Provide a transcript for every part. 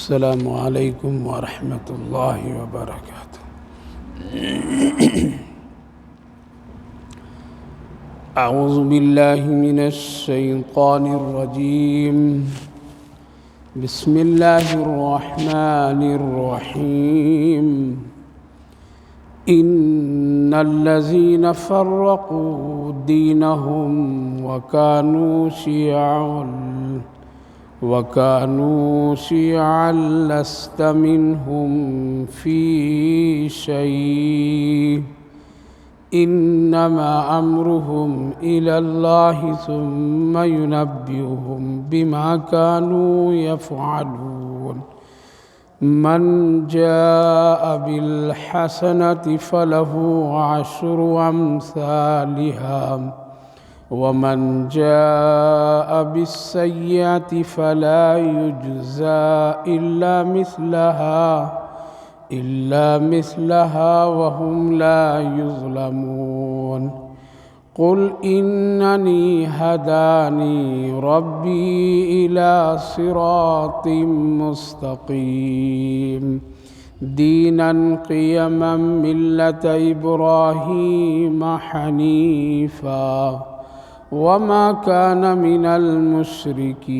السلام علیکم ورحمۃ اللہ وبرکاتہ۔ اعوذ باللہ من الشیطان الرجیم، بسم اللہ الرحمن الرحیم۔ ان الذین فرقوا دینہم وكانوا شيعا لست منهم في شيء إنما أمرهم إلى الله ثم ينبئهم بما كانوا يفعلون۔ من جاء بالحسنة فله 10 أمثالها ومن جاء بالسيئة فلا يجزى إلا مثلها وهم لا يظلمون۔ قل إنني هداني ربي إلى صراط مستقيم دينا قيما ملة إبراهيم حنيفا وما كان من المشركين۔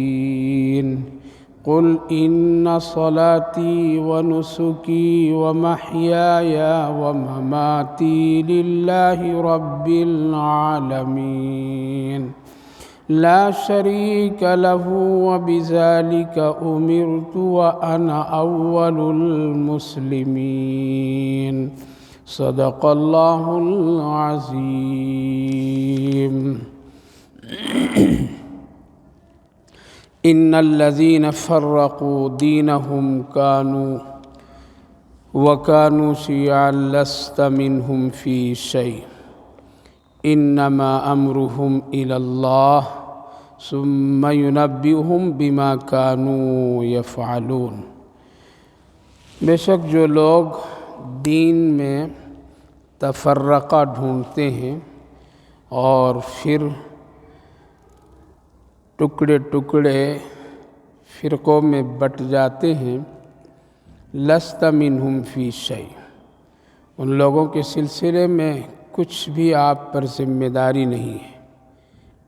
قل إن صلاتي ونسكي ومحياي ومماتي لله رب العالمين لا شريك له وبذلك أمرت وأنا أول المسلمين۔ صدق الله العظيم۔ ان الذين فرقوا دينهم وكانوا شيعا لست منهم في شيء انما امرهم الى الله ثم ينبئهم بما كانوا يفعلون۔ بے شک جو لوگ دین میں تفرقہ ڈھونڈتے ہیں اور پھر ٹکڑے ٹکڑے فرقوں میں بٹ جاتے ہیں، لست منہم فی شیء، ان لوگوں کے سلسلے میں کچھ بھی آپ پر ذمہ داری نہیں ہے۔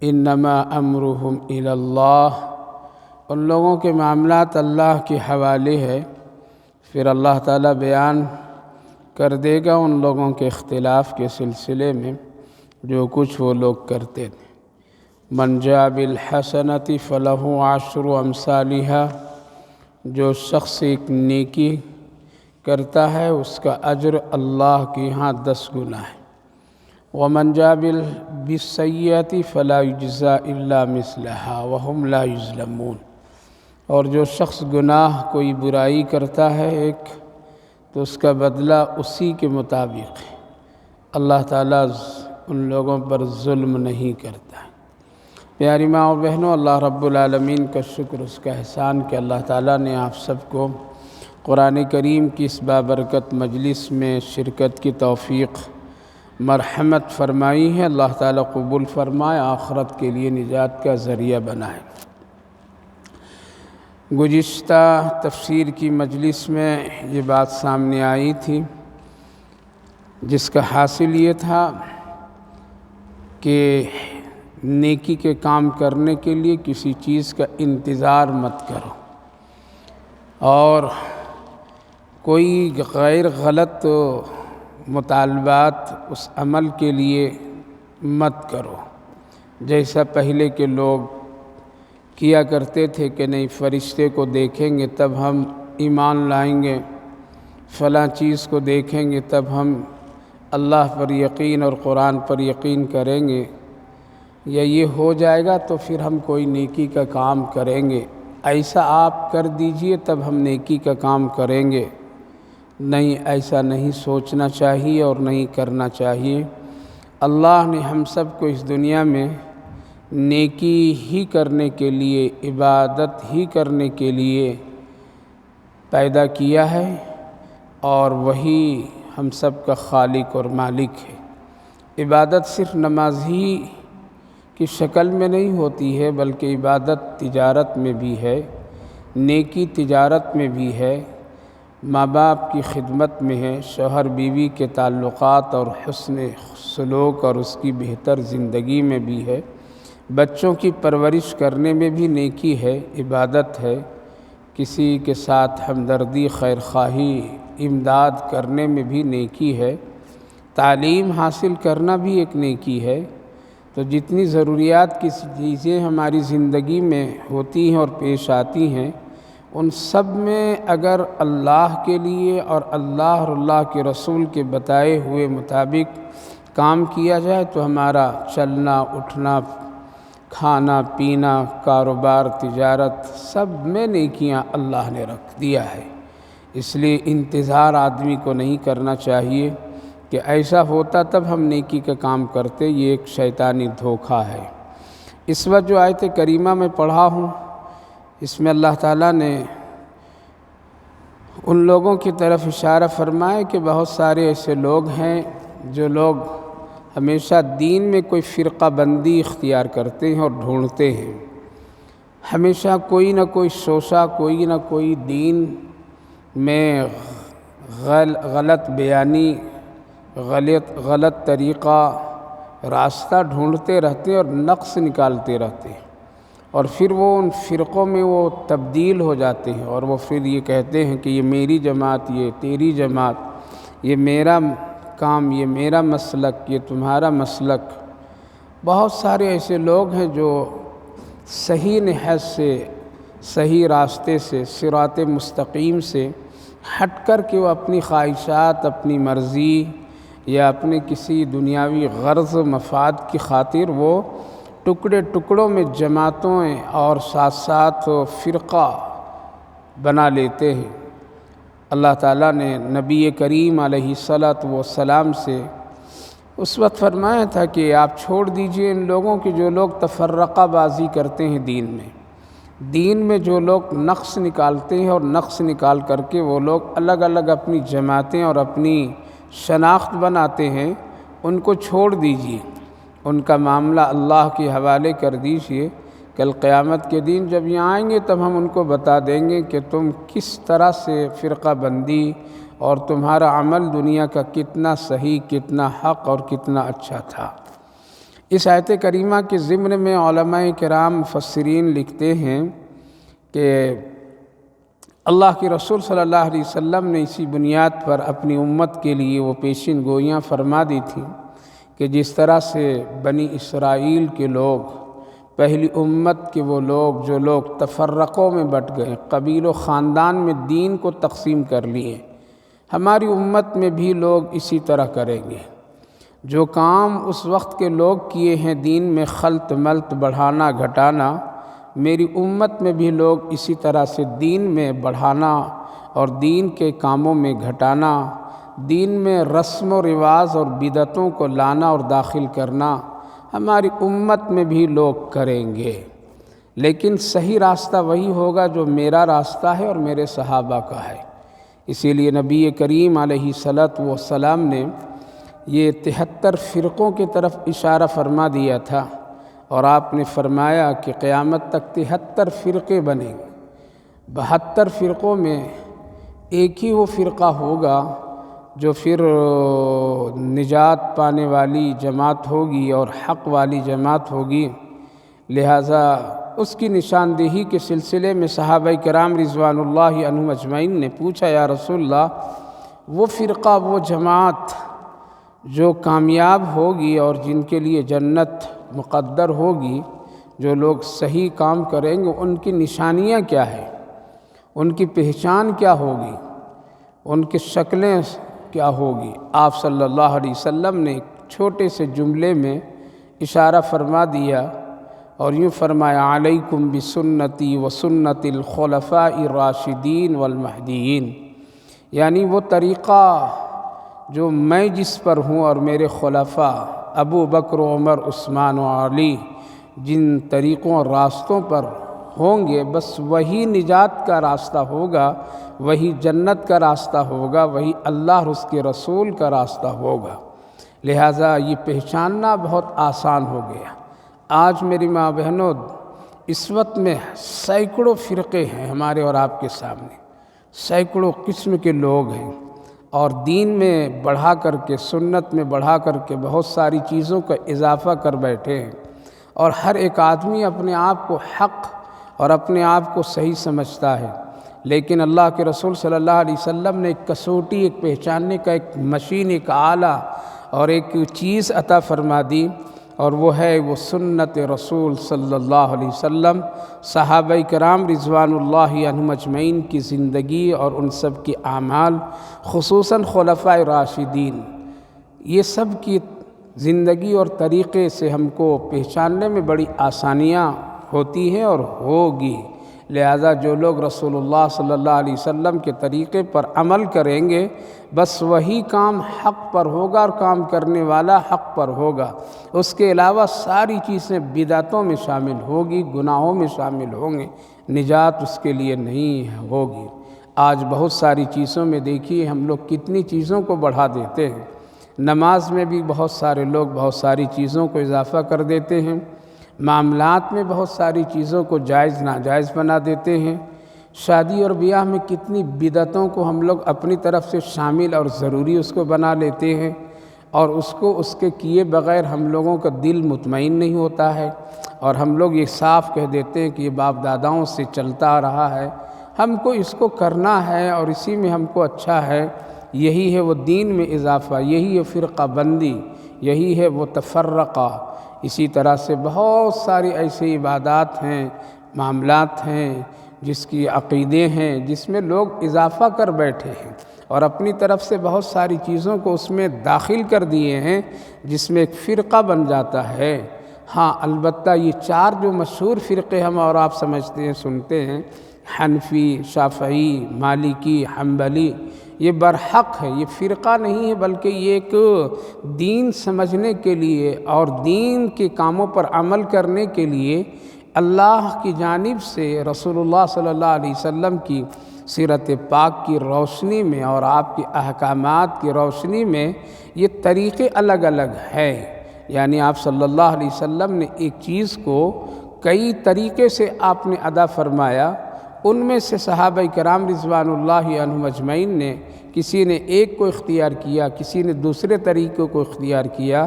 انما امرہم الی اللہ، ان لوگوں کے معاملات اللہ کے حوالے ہے، پھر اللہ تعالیٰ بیان کر دے گا ان لوگوں کے اختلاف کے سلسلے میں جو کچھ وہ لوگ کرتے تھے۔ من جاء بالحسنۃ فلہ 10 امثالها، جو شخص ایک نیکی کرتا ہے اس کا اجر اللہ کے ہاں 10 گنا ہے۔ ومن جاء بالسیئۃ فلا یجزی الا مثلها وهم لا یظلمون، اور جو شخص گناہ کوئی برائی کرتا ہے ایک تو اس کا بدلہ اسی کے مطابق ہے، اللہ تعالیٰ ان لوگوں پر ظلم نہیں کرتا ہے۔ پیاری ماں و بہنوں، اللہ رب العالمین کا شکر، اس کا احسان کہ اللہ تعالیٰ نے آپ سب کو قرآن کریم کی اس بابرکت مجلس میں شرکت کی توفیق مرحمت فرمائی ہے۔ اللہ تعالیٰ قبول فرمائے، آخرت کے لیے نجات کا ذریعہ بنائے۔ گزشتہ تفسیر کی مجلس میں یہ بات سامنے آئی تھی جس کا حاصل یہ تھا کہ نیکی کے کام کرنے کے لیے کسی چیز کا انتظار مت کرو، اور کوئی غیر غلط مطالبات اس عمل کے لیے مت کرو، جیسا پہلے کے لوگ کیا کرتے تھے کہ نہیں فرشتے کو دیکھیں گے تب ہم ایمان لائیں گے، فلاں چیز کو دیکھیں گے تب ہم اللہ پر یقین اور قرآن پر یقین کریں گے، یا یہ ہو جائے گا تو پھر ہم کوئی نیکی کا کام کریں گے، ایسا آپ کر دیجئے تب ہم نیکی کا کام کریں گے۔ نہیں، ایسا نہیں سوچنا چاہیے اور نہیں کرنا چاہیے۔ اللہ نے ہم سب کو اس دنیا میں نیکی ہی کرنے کے لیے، عبادت ہی کرنے کے لیے پیدا کیا ہے، اور وہی ہم سب کا خالق اور مالک ہے۔ عبادت صرف نماز ہی کی شکل میں نہیں ہوتی ہے، بلکہ عبادت تجارت میں بھی ہے، نیکی تجارت میں بھی ہے، ماں باپ کی خدمت میں ہے، شوہر بیوی کے تعلقات اور حسن سلوک اور اس کی بہتر زندگی میں بھی ہے، بچوں کی پرورش کرنے میں بھی نیکی ہے، عبادت ہے، کسی کے ساتھ ہمدردی، خیرخواہی، امداد کرنے میں بھی نیکی ہے، تعلیم حاصل کرنا بھی ایک نیکی ہے۔ تو جتنی ضروریات کی چیزیں ہماری زندگی میں ہوتی ہیں اور پیش آتی ہیں، ان سب میں اگر اللہ کے لیے اور اللہ کے رسول کے بتائے ہوئے مطابق کام کیا جائے تو ہمارا چلنا اٹھنا، کھانا پینا، کاروبار، تجارت، سب میں نیکیاں اللہ نے رکھ دیا ہے۔ اس لیے انتظار آدمی کو نہیں کرنا چاہیے کہ ایسا ہوتا تب ہم نیکی کا کام کرتے، یہ ایک شیطانی دھوکہ ہے۔ اس وقت جو آیت کریمہ میں پڑھا ہوں، اس میں اللہ تعالیٰ نے ان لوگوں کی طرف اشارہ فرمایا کہ بہت سارے ایسے لوگ ہیں جو لوگ ہمیشہ دین میں کوئی فرقہ بندی اختیار کرتے ہیں اور ڈھونڈتے ہیں، ہمیشہ کوئی نہ کوئی شوشہ، کوئی نہ کوئی دین میں غلط بیانی، غلط طریقہ، راستہ ڈھونڈتے رہتے اور نقص نکالتے رہتے ہیں، اور پھر وہ ان فرقوں میں وہ تبدیل ہو جاتے ہیں، اور وہ پھر یہ کہتے ہیں کہ یہ میری جماعت، یہ تیری جماعت، یہ میرا کام، یہ میرا مسلک، یہ تمہارا مسلک۔ بہت سارے ایسے لوگ ہیں جو صحیح نہج سے، صحیح راستے سے، صراط مستقیم سے ہٹ کر کے وہ اپنی خواہشات، اپنی مرضی یا اپنے کسی دنیاوی غرض و مفاد کی خاطر وہ ٹکڑوں میں جماعتوں اور ساتھ ساتھ فرقہ بنا لیتے ہیں۔ اللہ تعالیٰ نے نبی کریم علیہ الصلاۃ والسلام سے اس وقت فرمایا تھا کہ آپ چھوڑ دیجئے ان لوگوں کی جو لوگ تفرقہ بازی کرتے ہیں دین میں جو لوگ نقص نکالتے ہیں، اور نقص نکال کر کے وہ لوگ الگ الگ اپنی جماعتیں اور اپنی شناخت بناتے ہیں، ان کو چھوڑ دیجئے، ان کا معاملہ اللہ کے حوالے کر دیجئے۔ کل قیامت کے دن جب یہاں آئیں گے تب ہم ان کو بتا دیں گے کہ تم کس طرح سے فرقہ بندی اور تمہارا عمل دنیا کا کتنا صحیح، کتنا حق اور کتنا اچھا تھا۔ اس آیت کریمہ کے ضمن میں علماء کرام مفسرین لکھتے ہیں کہ اللہ کے رسول صلی اللہ علیہ وسلم نے اسی بنیاد پر اپنی امت کے لیے وہ پیشین گوئیاں فرما دی تھیں کہ جس طرح سے بنی اسرائیل کے لوگ، پہلی امت کے وہ لوگ جو لوگ تفرقوں میں بٹ گئے، قبیل و خاندان میں دین کو تقسیم کر لیے، ہماری امت میں بھی لوگ اسی طرح کریں گے۔ جو کام اس وقت کے لوگ کیے ہیں دین میں خلط ملط، بڑھانا گھٹانا، میری امت میں بھی لوگ اسی طرح سے دین میں بڑھانا اور دین کے کاموں میں گھٹانا، دین میں رسم و رواج اور بدعتوں کو لانا اور داخل کرنا ہماری امت میں بھی لوگ کریں گے، لیکن صحیح راستہ وہی ہوگا جو میرا راستہ ہے اور میرے صحابہ کا ہے۔ اسی لیے نبی کریم علیہ الصلاۃ والسلام نے یہ 73 فرقوں کی طرف اشارہ فرما دیا تھا، اور آپ نے فرمایا کہ قیامت تک 73 فرقے بنیں گے، 72 فرقوں میں ایک ہی وہ فرقہ ہوگا جو پھر نجات پانے والی جماعت ہوگی اور حق والی جماعت ہوگی۔ لہٰذا اس کی نشاندہی کے سلسلے میں صحابہ کرام رضوان اللہ عنہم اجمعین نے پوچھا، یا رسول اللہ، وہ فرقہ، وہ جماعت جو کامیاب ہوگی اور جن کے لیے جنت مقدر ہوگی، جو لوگ صحیح کام کریں گے، ان کی نشانیاں کیا ہیں، ان کی پہچان کیا ہوگی، ان کی شکلیں کیا ہوگی؟ آپ صلی اللہ علیہ وسلم نے ایک چھوٹے سے جملے میں اشارہ فرما دیا اور یوں فرمایا، علیکم بسنتی وسنت الخلفاء الراشدین والمہدیین، یعنی وہ طریقہ جو میں جس پر ہوں اور میرے خلفاء ابو بکر، عمر، عثمان و علی جن طریقوں اور راستوں پر ہوں گے، بس وہی نجات کا راستہ ہوگا، وہی جنت کا راستہ ہوگا، وہی اللہ اور اس کے رسول کا راستہ ہوگا۔ لہٰذا یہ پہچاننا بہت آسان ہو گیا۔ آج میری ماں بہنوں، اس وقت میں سینکڑوں فرقے ہیں ہمارے اور آپ کے سامنے، سینکڑوں قسم کے لوگ ہیں، اور دین میں بڑھا کر کے، سنت میں بڑھا کر کے بہت ساری چیزوں کا اضافہ کر بیٹھے ہیں، اور ہر ایک آدمی اپنے آپ کو حق اور اپنے آپ کو صحیح سمجھتا ہے، لیکن اللہ کے رسول صلی اللہ علیہ وسلم نے ایک کسوٹی، ایک پہچاننے کا ایک مشین، ایک آلہ اور ایک چیز عطا فرما دی، اور وہ ہے وہ سنت رسول صلی اللہ علیہ وسلم، صحابہ کرام رضوان اللہ عنہم اجمعین کی زندگی اور ان سب کی اعمال، خصوصاً خلفائے راشدین، یہ سب کی زندگی اور طریقے سے ہم کو پہچاننے میں بڑی آسانیاں ہوتی ہیں اور ہوگی۔ لہذا جو لوگ رسول اللہ صلی اللہ علیہ وسلم کے طریقے پر عمل کریں گے، بس وہی کام حق پر ہوگا اور کام کرنے والا حق پر ہوگا، اس کے علاوہ ساری چیزیں بدعتوں میں شامل ہوگی، گناہوں میں شامل ہوں گے، نجات اس کے لیے نہیں ہوگی۔ آج بہت ساری چیزوں میں دیکھیے ہم لوگ کتنی چیزوں کو بڑھا دیتے ہیں، نماز میں بھی بہت سارے لوگ بہت ساری چیزوں کو اضافہ کر دیتے ہیں، معاملات میں بہت ساری چیزوں کو جائز ناجائز بنا دیتے ہیں، شادی اور بیاہ میں کتنی بدعتوں کو ہم لوگ اپنی طرف سے شامل اور ضروری اس کو بنا لیتے ہیں، اور اس کو اس کے کیے بغیر ہم لوگوں کا دل مطمئن نہیں ہوتا ہے، اور ہم لوگ یہ صاف کہہ دیتے ہیں کہ یہ باپ داداؤں سے چلتا آ رہا ہے، ہم کو اس کو کرنا ہے اور اسی میں ہم کو اچھا ہے۔ یہی ہے وہ دین میں اضافہ، یہی ہے فرقہ بندی، یہی ہے وہ تفرقہ۔ اسی طرح سے بہت ساری ایسی عبادات ہیں، معاملات ہیں، جس کی عقیدے ہیں، جس میں لوگ اضافہ کر بیٹھے ہیں اور اپنی طرف سے بہت ساری چیزوں کو اس میں داخل کر دیے ہیں، جس میں ایک فرقہ بن جاتا ہے۔ ہاں البتہ یہ چار جو مشہور فرقے ہم اور آپ سمجھتے ہیں، سنتے ہیں، حنفی، شافعی، مالکی، حنبلی، یہ برحق ہے، یہ فرقہ نہیں ہے، بلکہ یہ ایک دین سمجھنے کے لیے اور دین کے کاموں پر عمل کرنے کے لیے اللہ کی جانب سے رسول اللہ صلی اللہ علیہ وسلم کی سیرت پاک کی روشنی میں اور آپ کے احکامات کی روشنی میں یہ طریقے الگ الگ ہیں۔ یعنی آپ صلی اللہ علیہ وسلم نے ایک چیز کو کئی طریقے سے آپ نے ادا فرمایا، ان میں سے صحابہ کرام رضوان اللہ عنہم اجمعین نے کسی نے ایک کو اختیار کیا، کسی نے دوسرے طریقے کو اختیار کیا،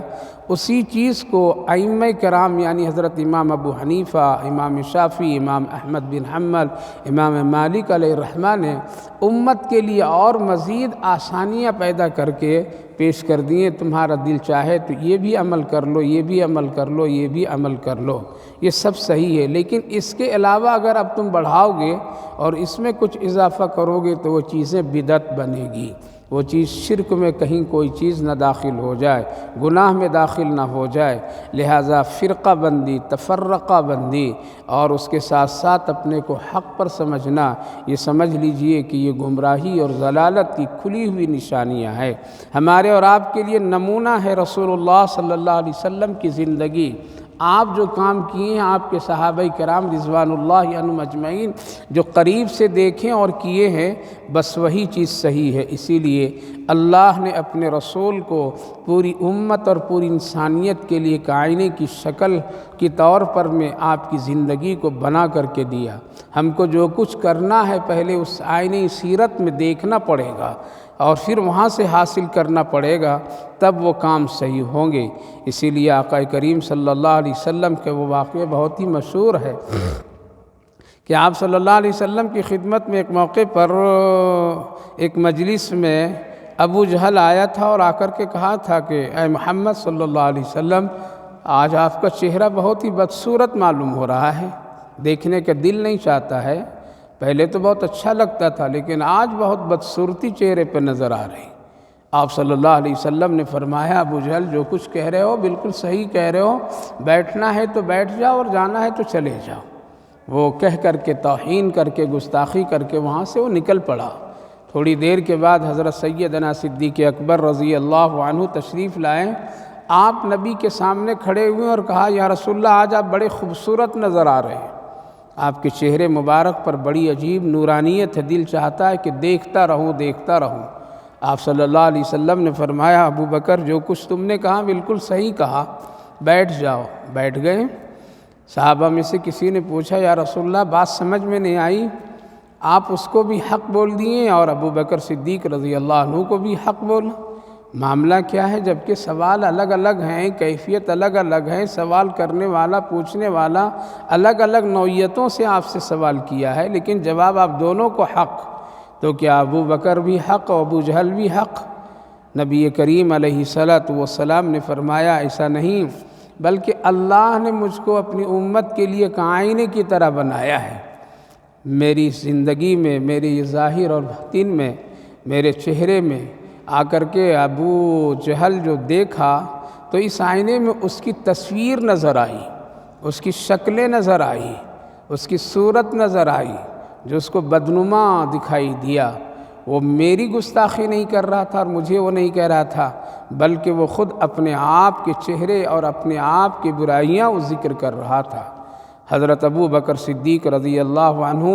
اسی چیز کو ائمہ کرام یعنی حضرت امام ابو حنیفہ، امام شافعی، امام احمد بن حنبل، امام مالک علیہ الرحمہ نے امت کے لیے اور مزید آسانیاں پیدا کر کے پیش کر دیے۔ تمہارا دل چاہے تو یہ بھی عمل کر لو، یہ بھی عمل کر لو، یہ بھی عمل کر لو، یہ سب صحیح ہے، لیکن اس کے علاوہ اگر اب تم بڑھاؤ گے اور اس میں کچھ اضافہ کرو گے تو وہ چیزیں بدعت بنے گی، وہ چیز شرک میں کہیں کوئی چیز نہ داخل ہو جائے، گناہ میں داخل نہ ہو جائے۔ لہٰذا فرقہ بندی، تفرقہ بندی اور اس کے ساتھ ساتھ اپنے کو حق پر سمجھنا، یہ سمجھ لیجئے کہ یہ گمراہی اور ضلالت کی کھلی ہوئی نشانیاں ہیں۔ ہمارے اور آپ کے لیے نمونہ ہے رسول اللہ صلی اللہ علیہ وسلم کی زندگی۔ آپ جو کام کیے ہیں، آپ کے صحابہ کرام رضوان اللہ عنہم اجمعین جو قریب سے دیکھیں اور کیے ہیں، بس وہی چیز صحیح ہے۔ اسی لیے اللہ نے اپنے رسول کو پوری امت اور پوری انسانیت کے لیے ایک آئینے کی شکل کے طور پر میں آپ کی زندگی کو بنا کر کے دیا۔ ہم کو جو کچھ کرنا ہے پہلے اس آئینے سیرت میں دیکھنا پڑے گا اور پھر وہاں سے حاصل کرنا پڑے گا، تب وہ کام صحیح ہوں گے۔ اسی لیے آقا کریم صلی اللہ علیہ وسلم کے وہ واقعہ بہت ہی مشہور ہے کہ آپ صلی اللہ علیہ وسلم کی خدمت میں ایک موقع پر ایک مجلس میں ابو جہل آیا تھا اور آ کر کے کہا تھا کہ اے محمد صلی اللہ علیہ وسلم، آج آپ کا چہرہ بہت ہی بدصورت معلوم ہو رہا ہے، دیکھنے کا دل نہیں چاہتا ہے، پہلے تو بہت اچھا لگتا تھا لیکن آج بہت بدصورتی چہرے پہ نظر آ رہی۔ آپ صلی اللہ علیہ وسلم نے فرمایا، ابو جہل جو کچھ کہہ رہے ہو بالکل صحیح کہہ رہے ہو، بیٹھنا ہے تو بیٹھ جاؤ اور جانا ہے تو چلے جاؤ۔ وہ کہہ کر کے توہین کر کے گستاخی کر کے وہاں سے وہ نکل پڑا۔ تھوڑی دیر کے بعد حضرت سیدنا صدیق اکبر رضی اللہ عنہ تشریف لائے، آپ نبی کے سامنے کھڑے ہوئے اور کہا، یا رسول اللہ آج آپ بڑے خوبصورت نظر آ رہے ہیں، آپ کے چہرے مبارک پر بڑی عجیب نورانیت ہے، دل چاہتا ہے کہ دیکھتا رہوں دیکھتا رہوں۔ آپ صلی اللہ علیہ وسلم نے فرمایا، ابو بکر جو کچھ تم نے کہا بالکل صحیح کہا، بیٹھ جاؤ۔ بیٹھ گئے۔ صحابہ میں سے کسی نے پوچھا یا رسول اللہ بات سمجھ میں نہیں آئی، آپ اس کو بھی حق بول دیے اور ابو بکر صدیق رضی اللہ عنہ کو بھی حق بولا، معاملہ کیا ہے؟ جبکہ سوال الگ الگ ہیں، کیفیت الگ الگ ہے، سوال کرنے والا پوچھنے والا الگ الگ نوعیتوں سے آپ سے سوال کیا ہے، لیکن جواب آپ دونوں کو حق، تو کیا ابو بکر بھی حق اور ابو جہل بھی حق؟ نبی کریم علیہ الصلاۃ والسلام نے فرمایا ایسا نہیں، بلکہ اللہ نے مجھ کو اپنی امت کے لیے ایک آئینے کی طرح بنایا ہے۔ میری زندگی میں، میری ظاہر اور باطن میں، میرے چہرے میں آ کر کے ابو جہل جو دیکھا تو اس آئینے میں اس کی تصویر نظر آئی، اس کی شکلیں نظر آئی، اس کی صورت نظر آئی، جو اس کو بدنما دکھائی دیا۔ وہ میری گستاخی نہیں کر رہا تھا اور مجھے وہ نہیں کہہ رہا تھا، بلکہ وہ خود اپنے آپ کے چہرے اور اپنے آپ کی برائیاں وہ ذکر کر رہا تھا۔ حضرت ابو بکر صدیق رضی اللہ عنہ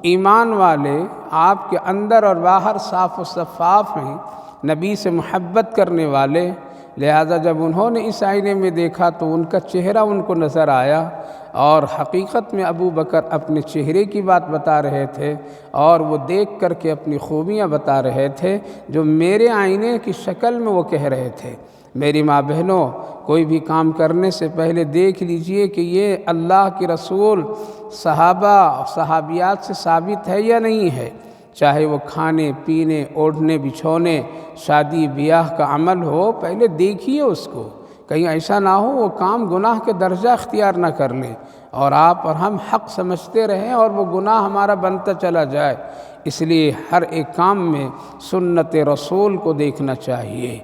ایمان والے، آپ کے اندر اور باہر صاف و شفاف ہیں، نبی سے محبت کرنے والے، لہذا جب انہوں نے اس آئینے میں دیکھا تو ان کا چہرہ ان کو نظر آیا، اور حقیقت میں ابو بکر اپنے چہرے کی بات بتا رہے تھے اور وہ دیکھ کر کے اپنی خوبیاں بتا رہے تھے جو میرے آئینے کی شکل میں وہ کہہ رہے تھے۔ میری ماں بہنوں، کوئی بھی کام کرنے سے پہلے دیکھ لیجئے کہ یہ اللہ کے رسول، صحابہ صحابیات سے ثابت ہے یا نہیں ہے، چاہے وہ کھانے پینے، اوڑھنے بچھونے، شادی بیاہ کا عمل ہو، پہلے دیکھیے اس کو، کہیں ایسا نہ ہو وہ کام گناہ کے درجہ اختیار نہ کر لیں اور آپ اور ہم حق سمجھتے رہیں اور وہ گناہ ہمارا بنتا چلا جائے۔ اس لیے ہر ایک کام میں سنت رسول کو دیکھنا چاہیے۔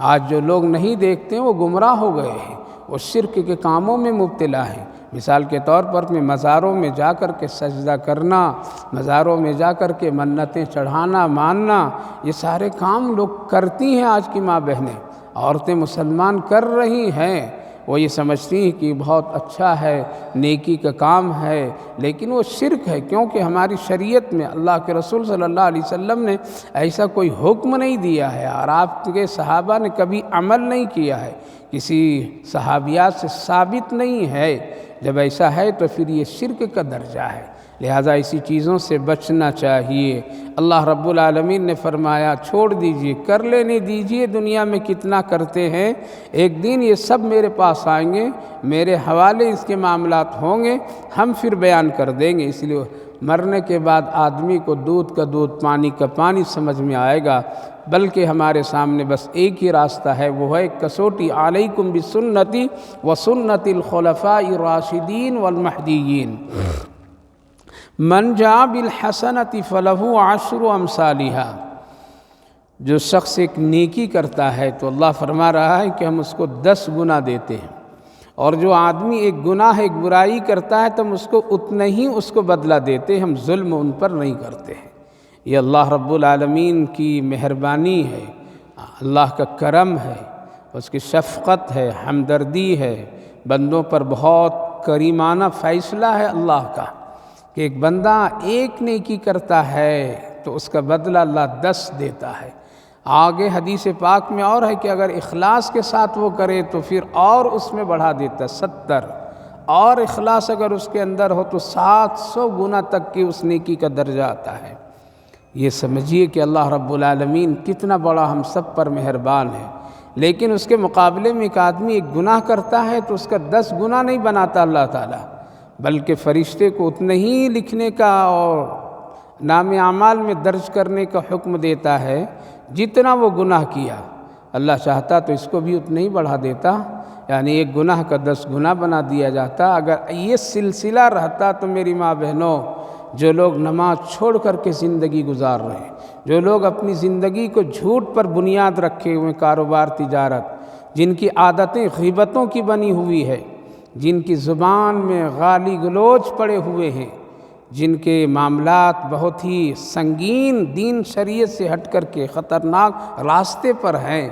آج جو لوگ نہیں دیکھتے وہ گمراہ ہو گئے ہیں، وہ شرک کے کاموں میں مبتلا ہیں۔ مثال کے طور پر میں مزاروں میں جا کر کے سجدہ کرنا، مزاروں میں جا کر کے منتیں چڑھانا ماننا، یہ سارے کام لوگ کرتی ہیں آج کی ماں بہنیں، عورتیں مسلمان کر رہی ہیں، وہ یہ سمجھتی ہیں کہ بہت اچھا ہے، نیکی کا کام ہے، لیکن وہ شرک ہے، کیونکہ ہماری شریعت میں اللہ کے رسول صلی اللہ علیہ وسلم نے ایسا کوئی حکم نہیں دیا ہے اور آپ کے صحابہ نے کبھی عمل نہیں کیا ہے، کسی صحابیات سے ثابت نہیں ہے۔ جب ایسا ہے تو پھر یہ شرک کا درجہ ہے، لہذا اسی چیزوں سے بچنا چاہیے۔ اللہ رب العالمین نے فرمایا چھوڑ دیجئے، کر لینے دیجئے، دنیا میں کتنا کرتے ہیں، ایک دن یہ سب میرے پاس آئیں گے، میرے حوالے اس کے معاملات ہوں گے، ہم پھر بیان کر دیں گے۔ اس لیے مرنے کے بعد آدمی کو دودھ کا دودھ، پانی کا پانی سمجھ میں آئے گا، بلکہ ہمارے سامنے بس ایک ہی راستہ ہے، وہ ہے کسوٹی علیکم بسنتی وسنت الخلفاء الراشدین والمہدیین۔ من جاء بالحسنۃ فلہ عشر امثالھا، جو شخص ایک نیکی کرتا ہے تو اللہ فرما رہا ہے کہ ہم اس کو 10 گنا دیتے ہیں، اور جو آدمی ایک گناہ ایک برائی کرتا ہے تو ہم اس کو اتنا ہی اس کو بدلہ دیتے، ہم ظلم ان پر نہیں کرتے ہیں۔ یہ اللہ رب العالمین کی مہربانی ہے، اللہ کا کرم ہے، اس کی شفقت ہے، ہمدردی ہے، بندوں پر بہت کریمانہ فیصلہ ہے اللہ کا کہ ایک بندہ ایک نیکی کرتا ہے تو اس کا بدلہ اللہ 10 دیتا ہے۔ آگے حدیث پاک میں اور ہے کہ اگر اخلاص کے ساتھ وہ کرے تو پھر اور اس میں بڑھا دیتا ہے 70، اور اخلاص اگر اس کے اندر ہو تو 700 گنا تک کی اس نیکی کا درجہ آتا ہے۔ یہ سمجھیے کہ اللہ رب العالمین کتنا بڑا ہم سب پر مہربان ہے، لیکن اس کے مقابلے میں ایک آدمی ایک گناہ کرتا ہے تو اس کا 10 گنا نہیں بناتا اللہ تعالیٰ، بلکہ فرشتے کو اتنا ہی لکھنے کا اور نام اعمال میں درج کرنے کا حکم دیتا ہے جتنا وہ گناہ کیا۔ اللہ چاہتا تو اس کو بھی اتنا ہی بڑھا دیتا، یعنی ایک گناہ کا 10 گنا بنا دیا جاتا۔ اگر یہ سلسلہ رہتا تو میری ماں بہنوں، جو لوگ نماز چھوڑ کر کے زندگی گزار رہے ہیں، جو لوگ اپنی زندگی کو جھوٹ پر بنیاد رکھے ہوئے کاروبار تجارت، جن کی عادتیں غیبتوں کی بنی ہوئی ہے، جن کی زبان میں گالی گلوچ پڑے ہوئے ہیں، جن کے معاملات بہت ہی سنگین دین شریعت سے ہٹ کر کے خطرناک راستے پر ہیں،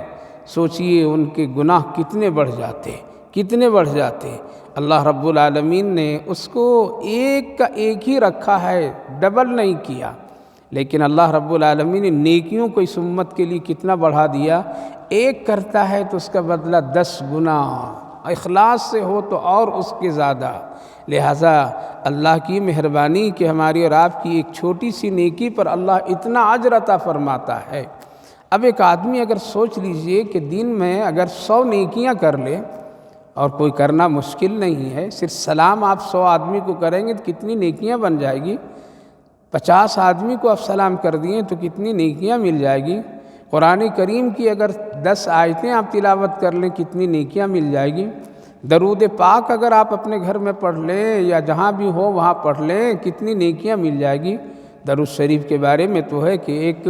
سوچئے ان کے گناہ کتنے بڑھ جاتے، کتنے بڑھ جاتے۔ اللہ رب العالمین نے اس کو ایک کا ایک ہی رکھا ہے، ڈبل نہیں کیا، لیکن اللہ رب العالمین نے نیکیوں کو اس امت کے لیے کتنا بڑھا دیا۔ ایک کرتا ہے تو اس کا بدلہ 10 گنا اخلاص سے ہو تو اور اس کے زیادہ۔ لہٰذا اللہ کی مہربانی کہ ہماری اور آپ کی ایک چھوٹی سی نیکی پر اللہ اتنا اجر عطا فرماتا ہے۔ اب ایک آدمی اگر سوچ لیجئے کہ دن میں اگر 100 نیکیاں کر لے، اور کوئی کرنا مشکل نہیں ہے، صرف سلام آپ 100 آدمی کو کریں گے تو کتنی نیکیاں بن جائے گی، 50 آدمی کو آپ سلام کر دیے تو کتنی نیکیاں مل جائے گی، قرآن کریم کی اگر 10 آیتیں آپ تلاوت کر لیں کتنی نیکیاں مل جائے گی، درود پاک اگر آپ اپنے گھر میں پڑھ لیں یا جہاں بھی ہو وہاں پڑھ لیں کتنی نیکیاں مل جائے گی۔ درود شریف کے بارے میں تو ہے کہ ایک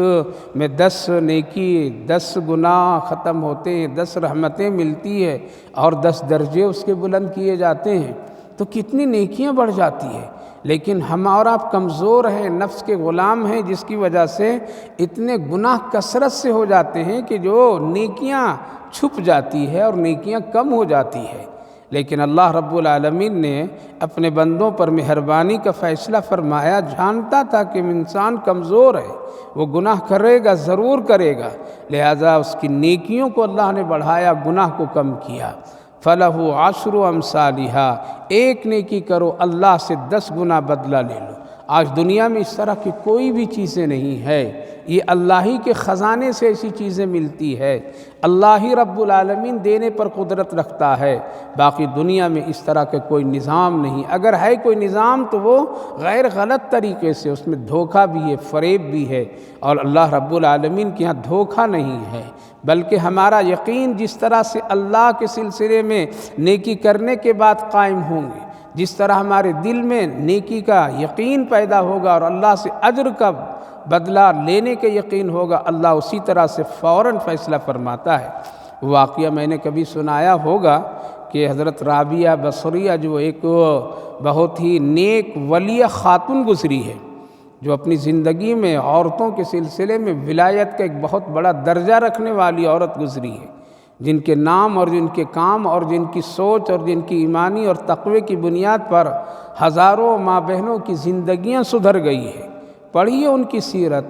میں 10 نیکی 10 گناہ ختم ہوتے ہیں، 10 رحمتیں ملتی ہے اور 10 درجے اس کے بلند کیے جاتے ہیں، تو کتنی نیکیاں بڑھ جاتی ہے۔ لیکن ہم اور آپ کمزور ہیں، نفس کے غلام ہیں، جس کی وجہ سے اتنے گناہ کثرت سے ہو جاتے ہیں کہ جو نیکیاں چھپ جاتی ہے اور نیکیاں کم ہو جاتی ہے۔ لیکن اللہ رب العالمین نے اپنے بندوں پر مہربانی کا فیصلہ فرمایا، جانتا تھا کہ انسان کمزور ہے، وہ گناہ کرے گا، ضرور کرے گا، لہذا اس کی نیکیوں کو اللہ نے بڑھایا، گناہ کو کم کیا۔ فَلَهُ عَشْرُ أَمْثَالِهَا، ایک نیکی کرو اللہ سے 10 گنا بدلہ لے لو۔ آج دنیا میں اس طرح کی کوئی بھی چیزیں نہیں ہے، یہ اللہ ہی کے خزانے سے ایسی چیزیں ملتی ہے، اللہ ہی رب العالمین دینے پر قدرت رکھتا ہے، باقی دنیا میں اس طرح کے کوئی نظام نہیں، اگر ہے کوئی نظام تو وہ غیر غلط طریقے سے، اس میں دھوکہ بھی ہے، فریب بھی ہے، اور اللہ رب العالمین کے ہاں دھوکہ نہیں ہے، بلکہ ہمارا یقین جس طرح سے اللہ کے سلسلے میں نیکی کرنے کے بعد قائم ہوں گے، جس طرح ہمارے دل میں نیکی کا یقین پیدا ہوگا اور اللہ سے اجر کا بدلہ لینے کے یقین ہوگا، اللہ اسی طرح سے فوراً فیصلہ فرماتا ہے۔ واقعہ میں نے کبھی سنایا ہوگا کہ حضرت رابعہ بصریہ جو ایک بہت ہی نیک ولیہ خاتون گزری ہے، جو اپنی زندگی میں عورتوں کے سلسلے میں ولایت کا ایک بہت بڑا درجہ رکھنے والی عورت گزری ہے، جن کے نام اور جن کے کام اور جن کی سوچ اور جن کی ایمانی اور تقوی کی بنیاد پر ہزاروں ماں بہنوں کی زندگیاں سدھر گئی ہے۔ پڑھیے ان کی سیرت،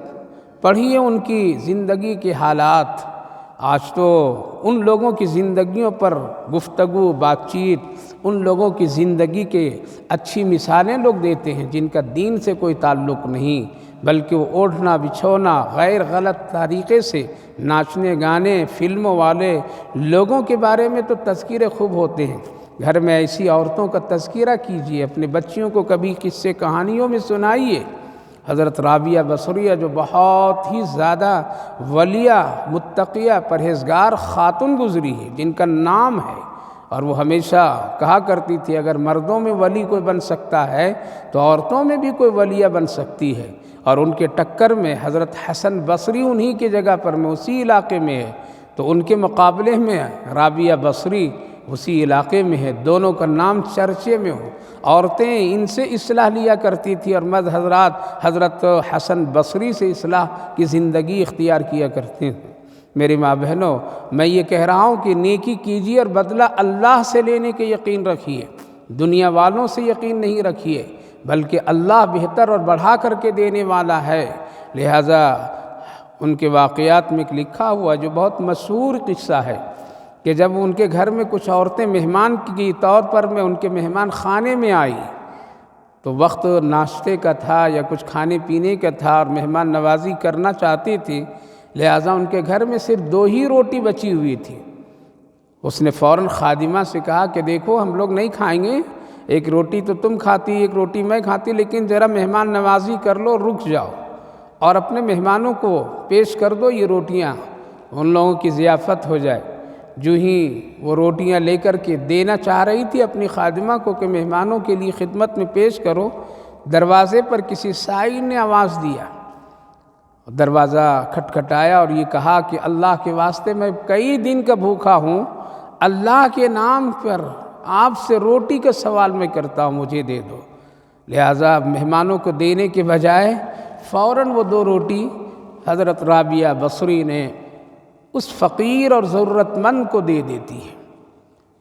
پڑھیے ان کی زندگی کے حالات۔ آج تو ان لوگوں کی زندگیوں پر گفتگو بات چیت، ان لوگوں کی زندگی کے اچھی مثالیں لوگ دیتے ہیں جن کا دین سے کوئی تعلق نہیں، بلکہ وہ اوڑھنا بچھونا غیر غلط طریقے سے ناچنے گانے فلموں والے لوگوں کے بارے میں تو تذکرے خوب ہوتے ہیں۔ گھر میں ایسی عورتوں کا تذکرہ کیجیے، اپنے بچیوں کو کبھی قصے کہانیوں میں سنائیے۔ حضرت رابعہ بصریہ جو بہت ہی زیادہ ولیہ متقیہ پرہیزگار خاتون گزری ہے، جن کا نام ہے، اور وہ ہمیشہ کہا کرتی تھی اگر مردوں میں ولی کوئی بن سکتا ہے تو عورتوں میں بھی کوئی ولیہ بن سکتی ہے، اور ان کے ٹکر میں حضرت حسن بصری انہی کے جگہ پر میں اسی علاقے میں ہے، تو ان کے مقابلے میں رابعہ بصری اسی علاقے میں ہے، دونوں کا نام چرچے میں ہو۔ عورتیں ان سے اصلاح لیا کرتی تھی اور مرد حضرات حضرت حسن بصری سے اصلاح کی زندگی اختیار کیا کرتے ہیں۔ میری ماں بہنوں، میں یہ کہہ رہا ہوں کہ نیکی کیجیے اور بدلہ اللہ سے لینے کے یقین رکھیے، دنیا والوں سے یقین نہیں رکھیے، بلکہ اللہ بہتر اور بڑھا کر کے دینے والا ہے۔ لہٰذا ان کے واقعات میں ایک لکھا ہوا جو بہت مشہور قصہ ہے کہ جب ان کے گھر میں کچھ عورتیں مہمان کی طور پر میں ان کے مہمان خانے میں آئی، تو وقت ناشتے کا تھا یا کچھ کھانے پینے کا تھا اور مہمان نوازی کرنا چاہتی تھی، لہٰذا ان کے گھر میں صرف 2 ہی روٹی بچی ہوئی تھی۔ اس نے فوراً خادمہ سے کہا کہ دیکھو ہم لوگ نہیں کھائیں گے، ایک روٹی تو تم کھاتی ایک روٹی میں کھاتی، لیکن ذرا مہمان نوازی کر لو، رک جاؤ اور اپنے مہمانوں کو پیش کر دو یہ روٹیاں، ان لوگوں کی ضیافت ہو جائے۔ جو ہی وہ روٹیاں لے کر کے دینا چاہ رہی تھی اپنی خادمہ کو کہ مہمانوں کے لیے خدمت میں پیش کرو، دروازے پر کسی سائل نے آواز دیا، دروازہ کھٹکھٹایا اور یہ کہا کہ اللہ کے واسطے میں کئی دن کا بھوکا ہوں، اللہ کے نام پر آپ سے روٹی کا سوال میں کرتا ہوں، مجھے دے دو۔ لہٰذا مہمانوں کو دینے کے بجائے فوراً وہ 2 روٹی حضرت رابعہ بصری نے اس فقیر اور ضرورت مند کو دے دیتی ہے۔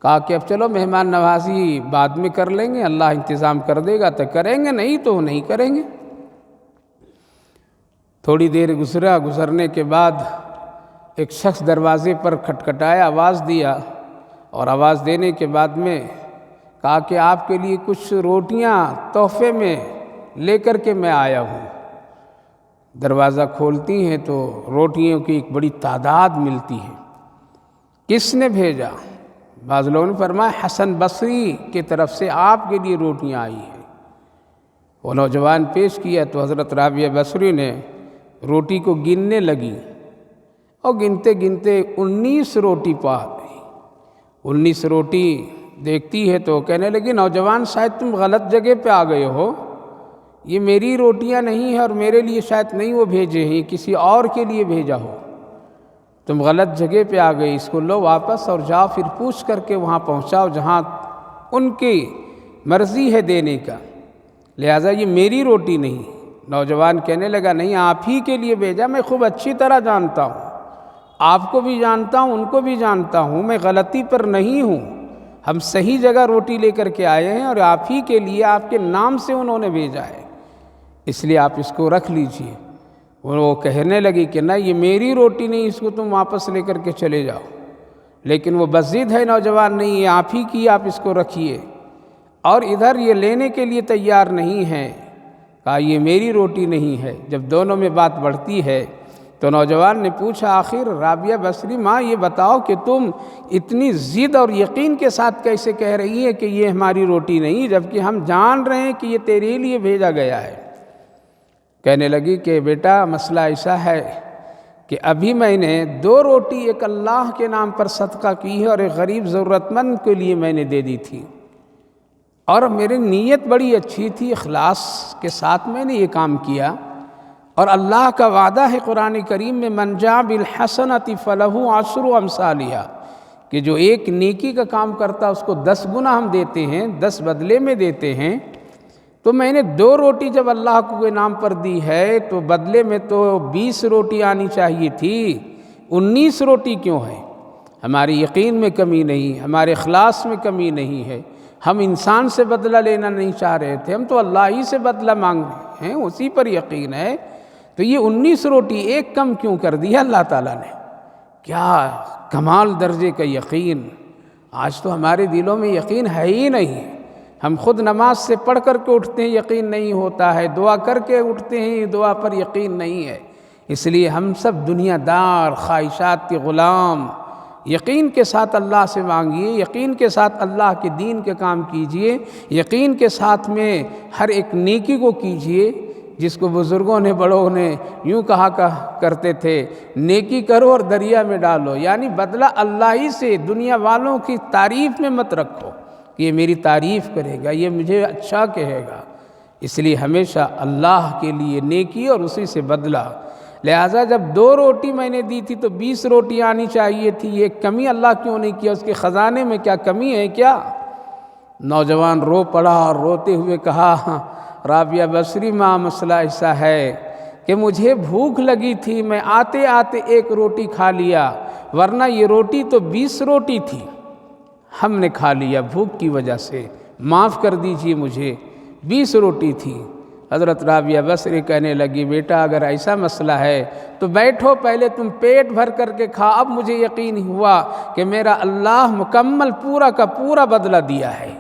کہا کہ اب چلو مہمان نوازی بعد میں کر لیں گے، اللہ انتظام کر دے گا تو کریں گے، نہیں تو نہیں کریں گے۔ تھوڑی دیر گزرنے کے بعد ایک شخص دروازے پر کھٹکھٹایا، آواز دیا، اور آواز دینے کے بعد میں کہا کہ آپ کے لیے کچھ روٹیاں تحفے میں لے کر کے میں آیا ہوں۔ دروازہ کھولتی ہیں تو روٹیوں کی ایک بڑی تعداد ملتی ہے۔ کس نے بھیجا؟ بعض لوگوں نے فرمایا حسن بصری کی طرف سے آپ کے لیے روٹیاں آئی ہیں۔ وہ نوجوان پیش کیا تو حضرت رابعہ بصری نے روٹی کو گننے لگی اور گنتے گنتے 19 روٹی پا گئی۔ 19 روٹی دیکھتی ہے تو کہنے لگی نوجوان شاید تم غلط جگہ پہ آ گئے ہو، یہ میری روٹیاں نہیں ہیں اور میرے لیے شاید نہیں وہ بھیجے ہیں، کسی اور کے لیے بھیجا ہو، تم غلط جگہ پہ آ گئی، اس کو لو واپس اور جاؤ پھر پوچھ کر کے وہاں پہنچاؤ جہاں ان کی مرضی ہے دینے کا، لہٰذا یہ میری روٹی نہیں۔ نوجوان کہنے لگا نہیں آپ ہی کے لیے بھیجا، میں خوب اچھی طرح جانتا ہوں، آپ کو بھی جانتا ہوں ان کو بھی جانتا ہوں، میں غلطی پر نہیں ہوں، ہم صحیح جگہ روٹی لے کر کے آئے ہیں اور آپ ہی کے لیے آپ کے نام سے انہوں نے بھیجا ہے، اس لیے آپ اس کو رکھ لیجئے۔ وہ کہنے لگی کہ نہ یہ میری روٹی نہیں، اس کو تم واپس لے کر کے چلے جاؤ، لیکن وہ بضد ہے نوجوان نہیں، یہ آپ ہی کی، آپ اس کو رکھیے، اور ادھر یہ لینے کے لیے تیار نہیں ہے، کہا یہ میری روٹی نہیں ہے۔ جب دونوں میں بات بڑھتی ہے تو نوجوان نے پوچھا آخر رابعہ بصری ماں یہ بتاؤ کہ تم اتنی ضد اور یقین کے ساتھ کیسے کہہ رہی ہے کہ یہ ہماری روٹی نہیں، جبکہ ہم جان رہے ہیں کہ یہ تیرے لیے بھیجا گیا ہے؟ کہنے لگی کہ بیٹا مسئلہ ایسا ہے کہ ابھی میں نے 2 روٹی ایک اللہ کے نام پر صدقہ کی ہے اور ایک غریب ضرورت مند کے لیے میں نے دے دی تھی، اور میری نیت بڑی اچھی تھی، اخلاص کے ساتھ میں نے یہ کام کیا، اور اللہ کا وعدہ ہے قرآن کریم میں من جاء بالحسنۃ فلہ 10 امثالھا، کہ جو ایک نیکی کا کام کرتا اس کو 10 گنا ہم دیتے ہیں، 10 بدلے میں دیتے ہیں۔ تو میں نے 2 روٹی جب اللہ کے نام پر دی ہے تو بدلے میں تو 20 روٹی آنی چاہیے تھی، 19 روٹی کیوں ہے؟ ہماری یقین میں کمی نہیں، ہمارے اخلاص میں کمی نہیں ہے، ہم انسان سے بدلہ لینا نہیں چاہ رہے تھے، ہم تو اللہ ہی سے بدلہ مانگ رہے ہیں، اسی پر یقین ہے، تو یہ 19 روٹی ایک کم کیوں کر دیا اللہ تعالیٰ نے؟ کیا کمال درجے کا یقین! آج تو ہمارے دلوں میں یقین ہے ہی نہیں، ہم خود نماز سے پڑھ کر کے اٹھتے ہیں یقین نہیں ہوتا ہے، دعا کر کے اٹھتے ہیں دعا پر یقین نہیں ہے، اس لیے ہم سب دنیا دار خواہشات کے غلام، یقین کے ساتھ اللہ سے مانگیے، یقین کے ساتھ اللہ کے دین کے کام کیجئے، یقین کے ساتھ میں ہر ایک نیکی کو کیجئے، جس کو بزرگوں نے بڑوں نے یوں کہا کرتے تھے نیکی کرو اور دریا میں ڈالو، یعنی بدلہ اللہ ہی سے، دنیا والوں کی تعریف میں مت رکھو کہ یہ میری تعریف کرے گا، یہ مجھے اچھا کہے گا، اس لیے ہمیشہ اللہ کے لیے نیکی اور اسی سے بدلہ۔ لہٰذا جب 2 روٹی میں نے دی تھی تو 20 روٹی آنی چاہیے تھی، یہ کمی اللہ کیوں نہیں کیا؟ اس کے خزانے میں کیا کمی ہے کیا؟ نوجوان رو پڑا اور روتے ہوئے کہا رابعہ بصری ماں مسئلہ ایسا ہے کہ مجھے بھوک لگی تھی، میں آتے آتے 1 روٹی کھا لیا، ورنہ یہ روٹی تو 20 روٹی تھی، ہم نے کھا لیا بھوک کی وجہ سے، معاف کر دیجئے مجھے، 20 روٹی تھی۔ حضرت رابعہ بصری کہنے لگی بیٹا اگر ایسا مسئلہ ہے تو بیٹھو، پہلے تم پیٹ بھر کر کے کھا، اب مجھے یقین ہوا کہ میرا اللہ مکمل پورا کا پورا بدلہ دیا ہے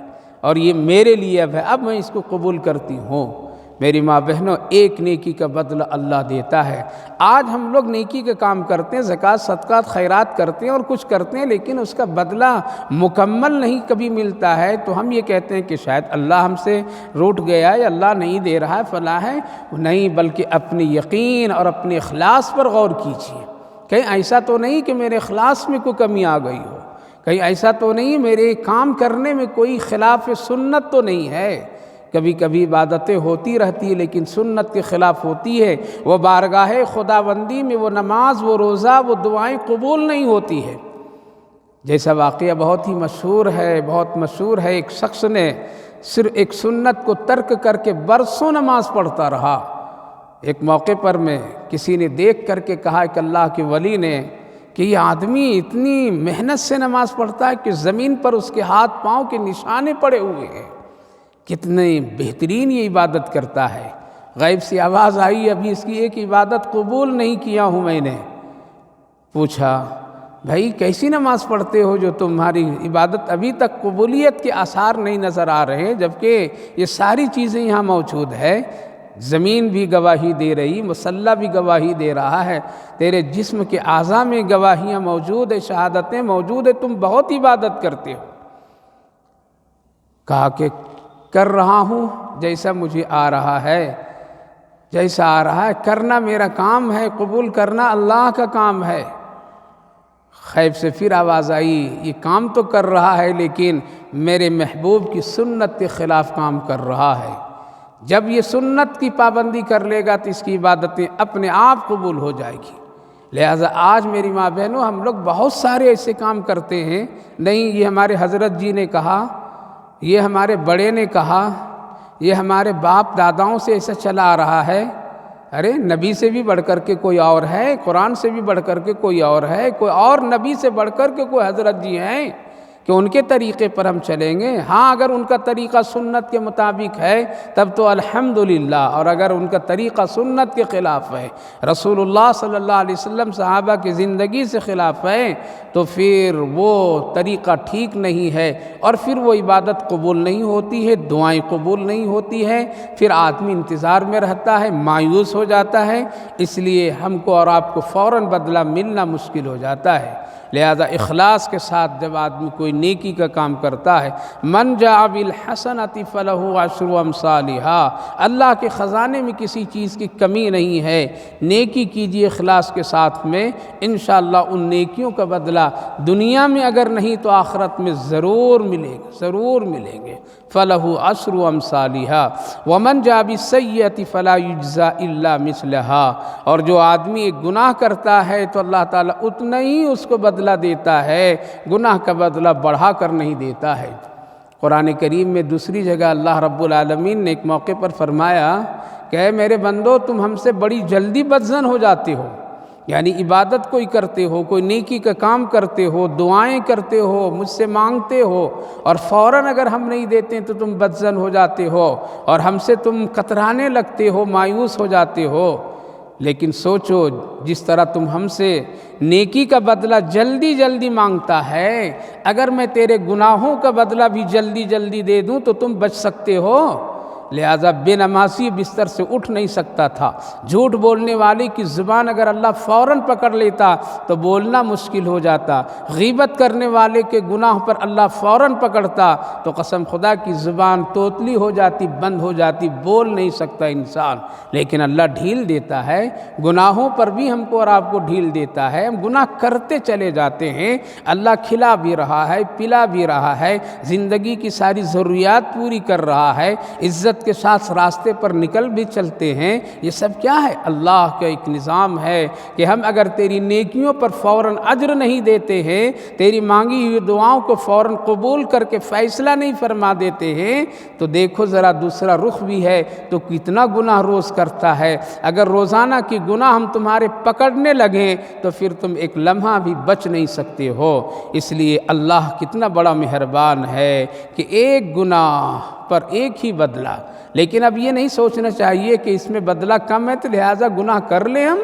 اور یہ میرے لیے اب ہے، اب میں اس کو قبول کرتی ہوں۔ میری ماں بہنوں، ایک نیکی کا بدلہ اللہ دیتا ہے۔ آج ہم لوگ نیکی کا کام کرتے ہیں، زکوٰۃ صدقات خیرات کرتے ہیں اور کچھ کرتے ہیں، لیکن اس کا بدلہ مکمل نہیں کبھی ملتا ہے، تو ہم یہ کہتے ہیں کہ شاید اللہ ہم سے روٹ گیا ہے، اللہ نہیں دے رہا ہے، فلاں ہے، نہیں، بلکہ اپنے یقین اور اپنے اخلاص پر غور کیجیے۔ کہیں ایسا تو نہیں کہ میرے اخلاص میں کوئی کمی آ گئی ہو، کہیں ایسا تو نہیں میرے کام کرنے میں کوئی خلاف سنت تو نہیں ہے۔ کبھی کبھی عبادتیں ہوتی رہتی ہے لیکن سنت کے خلاف ہوتی ہے، وہ بارگاہ خداوندی میں وہ نماز، وہ روزہ، وہ دعائیں قبول نہیں ہوتی ہے۔ جیسا واقعہ بہت ہی مشہور ہے، بہت مشہور ہے، ایک شخص نے صرف ایک سنت کو ترک کر کے برسوں نماز پڑھتا رہا۔ ایک موقع پر میں کسی نے دیکھ کر کے کہا کہ اللہ کے ولی نے کہ یہ آدمی اتنی محنت سے نماز پڑھتا ہے کہ زمین پر اس کے ہاتھ پاؤں کے نشانے پڑے ہوئے ہیں، کتنے بہترین یہ عبادت کرتا ہے۔ غیب سے آواز آئی ابھی اس کی ایک عبادت قبول نہیں کیا ہوں میں نے۔ پوچھا بھائی کیسی نماز پڑھتے ہو جو تمہاری عبادت ابھی تک قبولیت کے آثار نہیں نظر آ رہے ہیں، جبکہ یہ ساری چیزیں یہاں موجود ہے۔ زمین بھی گواہی دے رہی، مصلی بھی گواہی دے رہا ہے، تیرے جسم کے اعضاء میں گواہیاں موجود ہیں، شہادتیں موجود ہیں، تم بہت عبادت کرتے ہو۔ کہا کہ کر رہا ہوں جیسا مجھے آ رہا ہے، جیسا آ رہا ہے، کرنا میرا کام ہے، قبول کرنا اللہ کا کام ہے۔ خیب سے پھر آواز آئی، یہ کام تو کر رہا ہے لیکن میرے محبوب کی سنت کے خلاف کام کر رہا ہے۔ جب یہ سنت کی پابندی کر لے گا تو اس کی عبادتیں اپنے آپ قبول ہو جائے گی۔ لہٰذا آج میری ماں بہنوں، ہم لوگ بہت سارے ایسے کام کرتے ہیں، نہیں یہ ہمارے حضرت جی نے کہا، یہ ہمارے بڑے نے کہا، یہ ہمارے باپ داداؤں سے ایسا چلا آ رہا ہے۔ ارے نبی سے بھی بڑھ کر کے کوئی اور ہے، قرآن سے بھی بڑھ کر کے کوئی اور ہے، کوئی اور نبی سے بڑھ کر کے کوئی حضرت جی ہیں کہ ان کے طریقے پر ہم چلیں گے۔ ہاں اگر ان کا طریقہ سنت کے مطابق ہے تب تو الحمدللہ، اور اگر ان کا طریقہ سنت کے خلاف ہے، رسول اللہ صلی اللہ علیہ وسلم صحابہ کی زندگی سے خلاف ہے، تو پھر وہ طریقہ ٹھیک نہیں ہے، اور پھر وہ عبادت قبول نہیں ہوتی ہے، دعائیں قبول نہیں ہوتی ہے، پھر آدمی انتظار میں رہتا ہے، مایوس ہو جاتا ہے۔ اس لیے ہم کو اور آپ کو فوراً بدلہ ملنا مشکل ہو جاتا ہے۔ لہذا اخلاص کے ساتھ جب آدمی کوئی نیکی کا کام کرتا ہے، من جاء بالحسنۃ فلہ عشر امثالھا، اللہ کے خزانے میں کسی چیز کی کمی نہیں ہے۔ نیکی کیجیے اخلاص کے ساتھ میں، انشاءاللہ ان نیکیوں کا بدلہ دنیا میں اگر نہیں تو آخرت میں ضرور ملے گا، ضرور ملیں گے۔ فلہ عشر امثالھا ومن جاء بالسیئۃ فلا یجزی الا مثلھا، اور جو آدمی ایک گناہ کرتا ہے تو اللہ تعالیٰ اتنا ہی اس کو بدلہ دیتا ہے، گناہ کا بدلہ بڑھا کر نہیں دیتا ہے۔ قرآن کریم میں دوسری جگہ اللہ رب العالمین نے ایک موقع پر فرمایا کہ اے میرے بندو، تم ہم سے بڑی جلدی بدظن ہو جاتے ہو، یعنی عبادت کوئی کرتے ہو، کوئی نیکی کا کام کرتے ہو، دعائیں کرتے ہو، مجھ سے مانگتے ہو، اور فوراً اگر ہم نہیں دیتے تو تم بدظن ہو جاتے ہو اور ہم سے تم کترانے لگتے ہو، مایوس ہو جاتے ہو۔ لیکن سوچو، جس طرح تم ہم سے نیکی کا بدلہ جلدی جلدی مانگتا ہے، اگر میں تیرے گناہوں کا بدلہ بھی جلدی جلدی دے دوں تو تم بچ سکتے ہو؟ لہٰذا بے نمازی بستر سے اٹھ نہیں سکتا تھا، جھوٹ بولنے والے کی زبان اگر اللہ فوراً پکڑ لیتا تو بولنا مشکل ہو جاتا، غیبت کرنے والے کے گناہ پر اللہ فوراً پکڑتا تو قسم خدا کی زبان توتلی ہو جاتی، بند ہو جاتی، بول نہیں سکتا انسان۔ لیکن اللہ ڈھیل دیتا ہے، گناہوں پر بھی ہم کو اور آپ کو ڈھیل دیتا ہے، ہم گناہ کرتے چلے جاتے ہیں، اللہ کھلا بھی رہا ہے، پلا بھی رہا ہے، زندگی کی ساری ضروریات پوری کر رہا ہے، عزت کے ساتھ راستے پر نکل بھی چلتے ہیں۔ یہ سب کیا ہے؟ اللہ کا ایک نظام ہے کہ ہم اگر تیری نیکیوں پر فوراً اجر نہیں دیتے ہیں، تیری مانگی ہوئی دعاؤں کو فوراً قبول کر کے فیصلہ نہیں فرما دیتے ہیں، تو دیکھو ذرا دوسرا رخ بھی ہے تو کتنا گناہ روز کرتا ہے۔ اگر روزانہ کی گناہ ہم تمہارے پکڑنے لگیں تو پھر تم ایک لمحہ بھی بچ نہیں سکتے ہو۔ اس لیے اللہ کتنا بڑا مہربان ہے کہ ایک گناہ پر ایک ہی بدلہ، لیکن اب یہ نہیں سوچنا چاہیے کہ اس میں بدلہ کم ہے تو لہٰذا گناہ کر لیں، ہم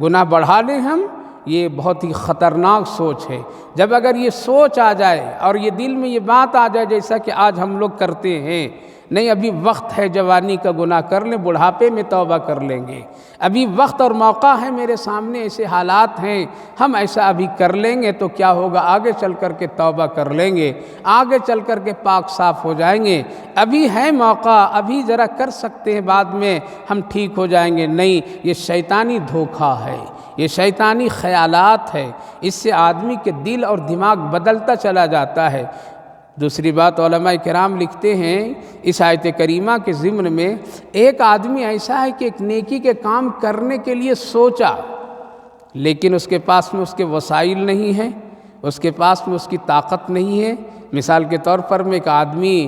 گناہ بڑھا لیں ہم۔ یہ بہت ہی خطرناک سوچ ہے۔ جب اگر یہ سوچ آ جائے اور یہ دل میں یہ بات آ جائے جیسا کہ آج ہم لوگ کرتے ہیں، نہیں ابھی وقت ہے جوانی کا، گناہ کر لیں، بڑھاپے میں توبہ کر لیں گے، ابھی وقت اور موقع ہے، میرے سامنے ایسے حالات ہیں، ہم ایسا ابھی کر لیں گے تو کیا ہوگا، آگے چل کر کے توبہ کر لیں گے، آگے چل کر کے پاک صاف ہو جائیں گے، ابھی ہے موقع، ابھی ذرا کر سکتے ہیں، بعد میں ہم ٹھیک ہو جائیں گے۔ نہیں، یہ شیطانی دھوکہ ہے، یہ شیطانی خیالات ہے، اس سے آدمی کے دل اور دماغ بدلتا چلا جاتا ہے۔ دوسری بات، علماء کرام لکھتے ہیں اس آیت کریمہ کے ضمن میں، ایک آدمی ایسا ہے کہ ایک نیکی کے کام کرنے کے لیے سوچا، لیکن اس کے پاس میں اس کے وسائل نہیں ہیں، اس کے پاس میں اس کی طاقت نہیں ہے۔ مثال کے طور پر میں ایک آدمی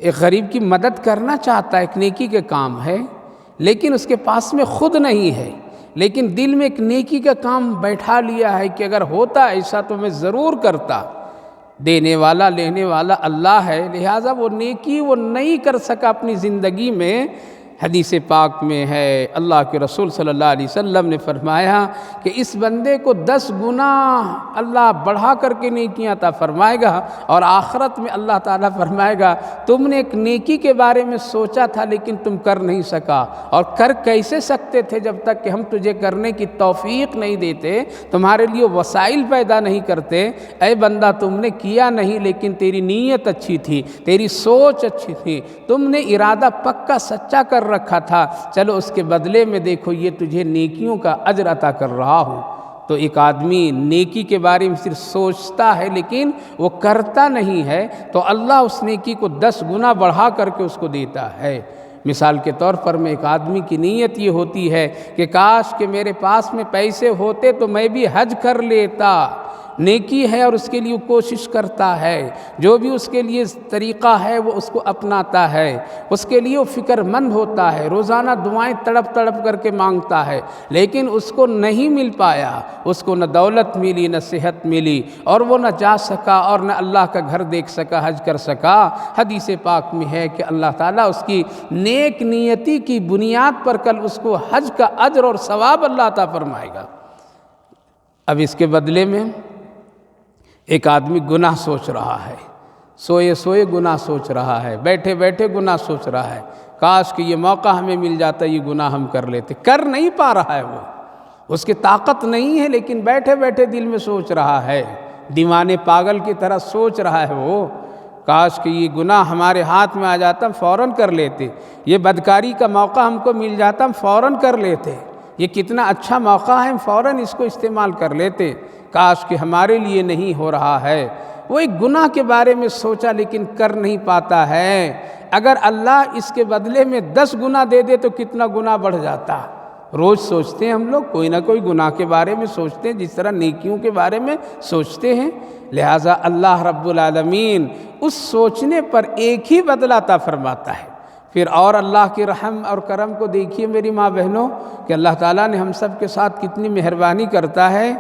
ایک غریب کی مدد کرنا چاہتا ہے، ایک نیکی کے کام ہے، لیکن اس کے پاس میں خود نہیں ہے، لیکن دل میں ایک نیکی کا کام بیٹھا لیا ہے کہ اگر ہوتا ایسا تو میں ضرور کرتا۔ دینے والا لینے والا اللہ ہے، لہٰذا وہ نیکی وہ نہیں کر سکا اپنی زندگی میں، حدیث پاک میں ہے، اللہ کے رسول صلی اللہ علیہ وسلم نے فرمایا کہ اس بندے کو 10 گنا اللہ بڑھا کر کے نیکیاں عطا فرمائے گا، اور آخرت میں اللہ تعالیٰ فرمائے گا تم نے ایک نیکی کے بارے میں سوچا تھا لیکن تم کر نہیں سکا، اور کر کیسے سکتے تھے جب تک کہ ہم تجھے کرنے کی توفیق نہیں دیتے، تمہارے لیے وسائل پیدا نہیں کرتے۔ اے بندہ تم نے کیا نہیں، لیکن تیری نیت اچھی تھی، تیری سوچ اچھی تھی، تم نے ارادہ پکا سچا کر رکھا تھا، چلو اس کے بدلے میں دیکھو یہ تجھے نیکیوں کا اجر عطا کر رہا ہوں۔ تو ایک آدمی نیکی کے بارے میں صرف سوچتا ہے لیکن وہ کرتا نہیں ہے، تو اللہ اس نیکی کو 10 گنا بڑھا کر کے اس کو دیتا ہے۔ مثال کے طور پر میں ایک آدمی کی نیت یہ ہوتی ہے کہ کاش کہ میرے پاس میں پیسے ہوتے تو میں بھی حج کر لیتا، نیکی ہے اور اس کے لیے کوشش کرتا ہے، جو بھی اس کے لیے طریقہ ہے وہ اس کو اپناتا ہے، اس کے لیے وہ فکر مند ہوتا ہے، روزانہ دعائیں تڑپ تڑپ کر کے مانگتا ہے، لیکن اس کو نہیں مل پایا، اس کو نہ دولت ملی نہ صحت ملی، اور وہ نہ جا سکا اور نہ اللہ کا گھر دیکھ سکا، حج کر سکا۔ حدیث پاک میں ہے کہ اللہ تعالیٰ اس کی نیک نیتی کی بنیاد پر کل اس کو حج کا اجر اور ثواب اللہ عطا فرمائے گا۔ اب اس کے بدلے میں ایک آدمی گناہ سوچ رہا ہے، سوئے سوئے گناہ سوچ رہا ہے، بیٹھے بیٹھے گناہ سوچ رہا ہے، کاش کہ یہ موقع ہمیں مل جاتا یہ گناہ ہم کر لیتے، کر نہیں پا رہا ہے، وہ اس کی طاقت نہیں ہے، لیکن بیٹھے بیٹھے دل میں سوچ رہا ہے، دیوانے پاگل کی طرح سوچ رہا ہے وہ، کاش کہ یہ گناہ ہمارے ہاتھ میں آ جاتا ہم فوراً کر لیتے، یہ بدکاری کا موقع ہم کو مل جاتا ہم فوراً کر لیتے، یہ کتنا اچھا موقع ہے ہم فوراً اس کو استعمال کر لیتے، کاش کہ ہمارے لیے نہیں ہو رہا ہے۔ وہ ایک گناہ کے بارے میں سوچا لیکن کر نہیں پاتا ہے، اگر اللہ اس کے بدلے میں 10 گنا دے دے تو کتنا گناہ بڑھ جاتا۔ روز سوچتے ہیں ہم لوگ کوئی نہ کوئی گناہ کے بارے میں سوچتے ہیں، جس طرح نیکیوں کے بارے میں سوچتے ہیں، لہٰذا اللہ رب العالمین اس سوچنے پر ایک ہی بدلہ عطا فرماتا ہے۔ پھر اور اللہ کی رحم اور کرم کو دیکھیے میری ماں بہنوں کہ اللہ تعالیٰ نے ہم سب کے ساتھ کتنی مہربانی کرتا ہے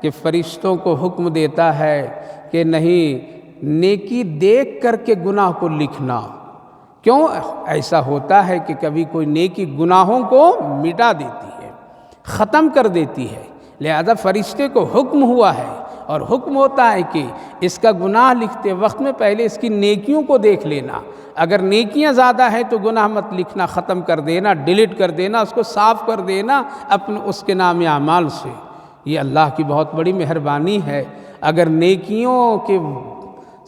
کہ فرشتوں کو حکم دیتا ہے کہ نہیں نیکی دیکھ کر کے گناہ کو لکھنا۔ کیوں ایسا ہوتا ہے کہ کبھی کوئی نیکی گناہوں کو مٹا دیتی ہے، ختم کر دیتی ہے، لہذا فرشتے کو حکم ہوا ہے، اور حکم ہوتا ہے کہ اس کا گناہ لکھتے وقت میں پہلے اس کی نیکیوں کو دیکھ لینا، اگر نیکیاں زیادہ ہیں تو گناہ مت لکھنا، ختم کر دینا، ڈیلیٹ کر دینا، اس کو صاف کر دینا اپنے اس کے نام اعمال سے۔ یہ اللہ کی بہت بڑی مہربانی ہے۔ اگر نیکیوں کے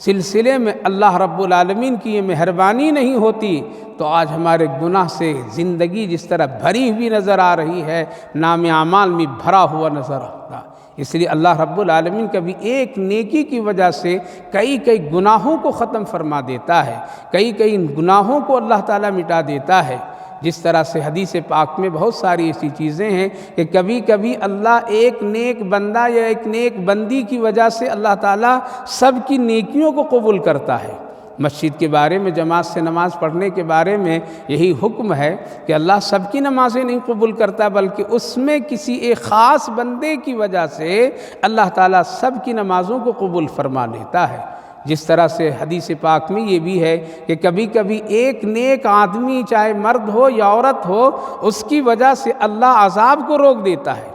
سلسلے میں اللہ رب العالمین کی یہ مہربانی نہیں ہوتی تو آج ہمارے گناہ سے زندگی جس طرح بھری ہوئی نظر آ رہی ہے، نام اعمال میں بھرا ہوا نظر آتا۔ اس لیے اللہ رب العالمین کبھی ایک نیکی کی وجہ سے کئی گناہوں کو ختم فرما دیتا ہے، کئی گناہوں کو اللہ تعالیٰ مٹا دیتا ہے۔ جس طرح سے حدیث پاک میں بہت ساری ایسی چیزیں ہیں کہ کبھی کبھی اللہ ایک نیک بندہ یا ایک نیک بندی کی وجہ سے اللہ تعالیٰ سب کی نیکیوں کو قبول کرتا ہے۔ مسجد کے بارے میں، جماعت سے نماز پڑھنے کے بارے میں یہی حکم ہے کہ اللہ سب کی نمازیں نہیں قبول کرتا، بلکہ اس میں کسی ایک خاص بندے کی وجہ سے اللہ تعالیٰ سب کی نمازوں کو قبول فرما لیتا ہے۔ جس طرح سے حدیث پاک میں یہ بھی ہے کہ کبھی کبھی ایک نیک آدمی چاہے مرد ہو یا عورت ہو، اس کی وجہ سے اللہ عذاب کو روک دیتا ہے۔